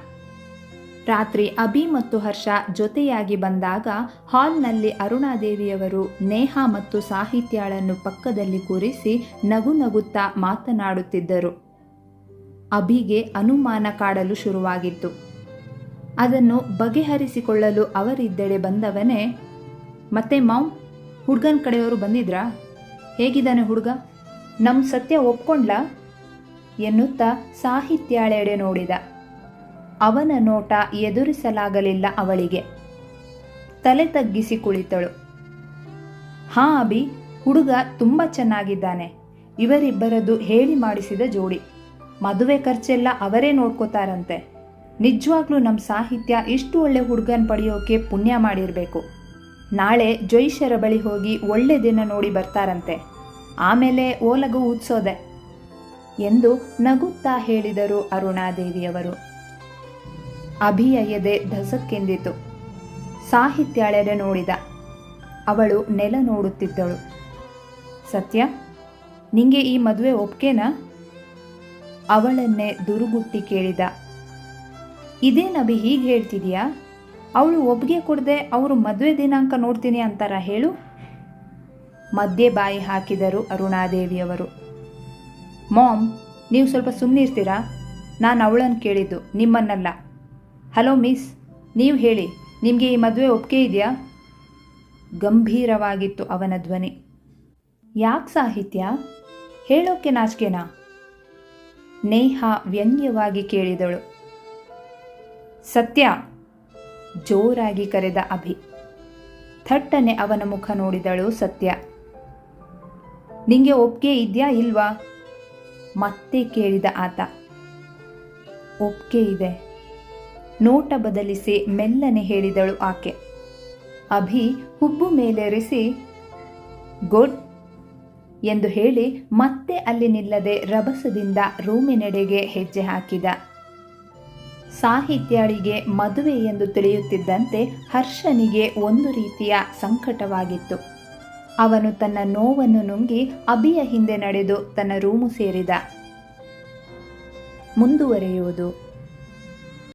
ರಾತ್ರಿ ಅಭಿ ಮತ್ತು ಹರ್ಷ ಜೊತೆಯಾಗಿ ಬಂದಾಗ ಹಾಲ್ನಲ್ಲಿ ಅರುಣಾದೇವಿಯವರು ನೇಹ ಮತ್ತು ಸಾಹಿತ್ಯಾಳನ್ನು ಪಕ್ಕದಲ್ಲಿ ಕೂರಿಸಿ ನಗು ನಗುತ್ತಾ ಮಾತನಾಡುತ್ತಿದ್ದರು. ಅಭಿಗೆ ಅನುಮಾನ ಕಾಡಲು ಶುರುವಾಗಿತ್ತು. ಅದನ್ನು ಬಗೆಹರಿಸಿಕೊಳ್ಳಲು ಅವರಿದ್ದೆಡೆ ಬಂದವನೇ, ಮತ್ತೆ ಮಾವ್, ಹುಡುಗನ ಕಡೆಯವರು ಬಂದಿದ್ರಾ? ಹೇಗಿದ್ದಾನೆ ಹುಡುಗ? ನಮ್ಮ ಸತ್ಯ ಒಪ್ಕೊಂಡ್ಲಾ ಎನ್ನುತ್ತಾ ಸಾಹಿತ್ಯಾಳೆಡೆ ನೋಡಿದ. ಅವನ ನೋಟ ಎದುರಿಸಲಾಗಲಿಲ್ಲ ಅವಳಿಗೆ. ತಲೆ ತಗ್ಗಿಸಿ ಕುಳಿತಳು. ಹಾಂ ಅಭಿ, ಹುಡುಗ ತುಂಬ ಚೆನ್ನಾಗಿದ್ದಾನೆ. ಇವರಿಬ್ಬರದು ಹೇಳಿ ಮಾಡಿಸಿದ ಜೋಡಿ. ಮದುವೆ ಖರ್ಚೆಲ್ಲ ಅವರೇ ನೋಡ್ಕೋತಾರಂತೆ. ನಿಜವಾಗ್ಲೂ ನಮ್ಮ ಸಾಹಿತ್ಯ ಇಷ್ಟು ಒಳ್ಳೆ ಹುಡುಗನ ಪಡೆಯೋಕೆ ಪುಣ್ಯ ಮಾಡಿರಬೇಕು. ನಾಳೆ ಜೈಶರ ಬಳಿ ಹೋಗಿ ಒಳ್ಳೆ ದಿನ ನೋಡಿ ಬರ್ತಾರಂತೆ. ಆಮೇಲೆ ಓಲಗು ಊದ್ಸೋದೆ ಎಂದು ನಗುತ್ತಾ ಹೇಳಿದರು ಅರುಣಾದೇವಿಯವರು. ಅಭಿಯ ಎದೆ ಧಸಕ್ಕೆಂದಿತು. ಸಾಹಿತ್ಯಾಳೆಡೆ ನೋಡಿದ. ಅವಳು ನೆಲ ನೋಡುತ್ತಿದ್ದಳು. ಸತ್ಯ, ನಿಂಗೆ ಈ ಮದುವೆ ಒಪ್ಕೆನಾ? ಅವಳನ್ನೇ ದುರುಗುಟ್ಟಿ ಕೇಳಿದ. ಇದೇನಭಿ ಹೀಗೆ ಹೇಳ್ತಿದೀಯಾ? ಅವಳು ಒಪ್ಪಿಗೆ ಕೊಡದೆ ಅವರು ಮದುವೆ ದಿನಾಂಕ ನೋಡ್ತೀನಿ ಅಂತಾರ ಹೇಳು? ಮಧ್ಯೆ ಬಾಯಿ ಹಾಕಿದರು ಅರುಣಾದೇವಿಯವರು. ಮಾಮ್, ನೀವು ಸ್ವಲ್ಪ ಸುಮ್ಮನಿರ್ತೀರಾ? ನಾನು ಅವಳನ್ನು ಕೇಳಿದ್ದು, ನಿಮ್ಮನ್ನಲ್ಲ. ಹಲೋ ಮಿಸ್, ನೀವು ಹೇಳಿ, ನಿಮಗೆ ಈ ಮದುವೆ ಒಪ್ಪಿಗೆ ಇದೆಯಾ? ಗಂಭೀರವಾಗಿತ್ತು ಅವನ ಧ್ವನಿ. ಯಾಕೆ ಸಾಹಿತ್ಯ, ಹೇಳೋಕೆ ನಾಚಿಕೆನಾ? ನೇಹಾ ವ್ಯಂಗ್ಯವಾಗಿ ಕೇಳಿದಳು. ಸತ್ಯ, ಜೋರಾಗಿ ಕರೆದ ಅಭಿ. ಥಟ್ಟನೆ ಅವನ ಮುಖ ನೋಡಿದಳು ಸತ್ಯ. ನಿಂಗೆ ಒಪ್ಪಿಗೆ ಇದೆಯಾ ಇಲ್ವಾ? ಮತ್ತೆ ಕೇಳಿದ ಆತ. ಒಪ್ಪಿಗೆ ಇದೆ, ನೋಟ ಬದಲಿಸಿ ಮೆಲ್ಲನೆ ಹೇಳಿದಳು ಆಕೆ. ಅಭಿ ಹುಬ್ಬು ಮೇಲೇರಿಸಿ ಗುಡ್ ಎಂದು ಹೇಳಿ ಮತ್ತೆ ಅಲ್ಲಿ ನಿಲ್ಲದೆ ರಭಸದಿಂದ ರೂಮಿನೆಡೆಗೆ ಹೆಜ್ಜೆ ಹಾಕಿದ. ಸಾಹಿತ್ಯಾಳಿಗೆ ಮದುವೆ ಎಂದು ತಿಳಿಯುತ್ತಿದ್ದಂತೆ ಹರ್ಷನಿಗೆ ಒಂದು ರೀತಿಯ ಸಂಕಟವಾಗಿತ್ತು. ಅವನು ತನ್ನ ನೋವನ್ನು ನುಂಗಿ ಅಭಿಯ ಹಿಂದೆ ನಡೆದು ತನ್ನ ರೂಮು ಸೇರಿದ. ಮುಂದುವರೆಯುವುದು.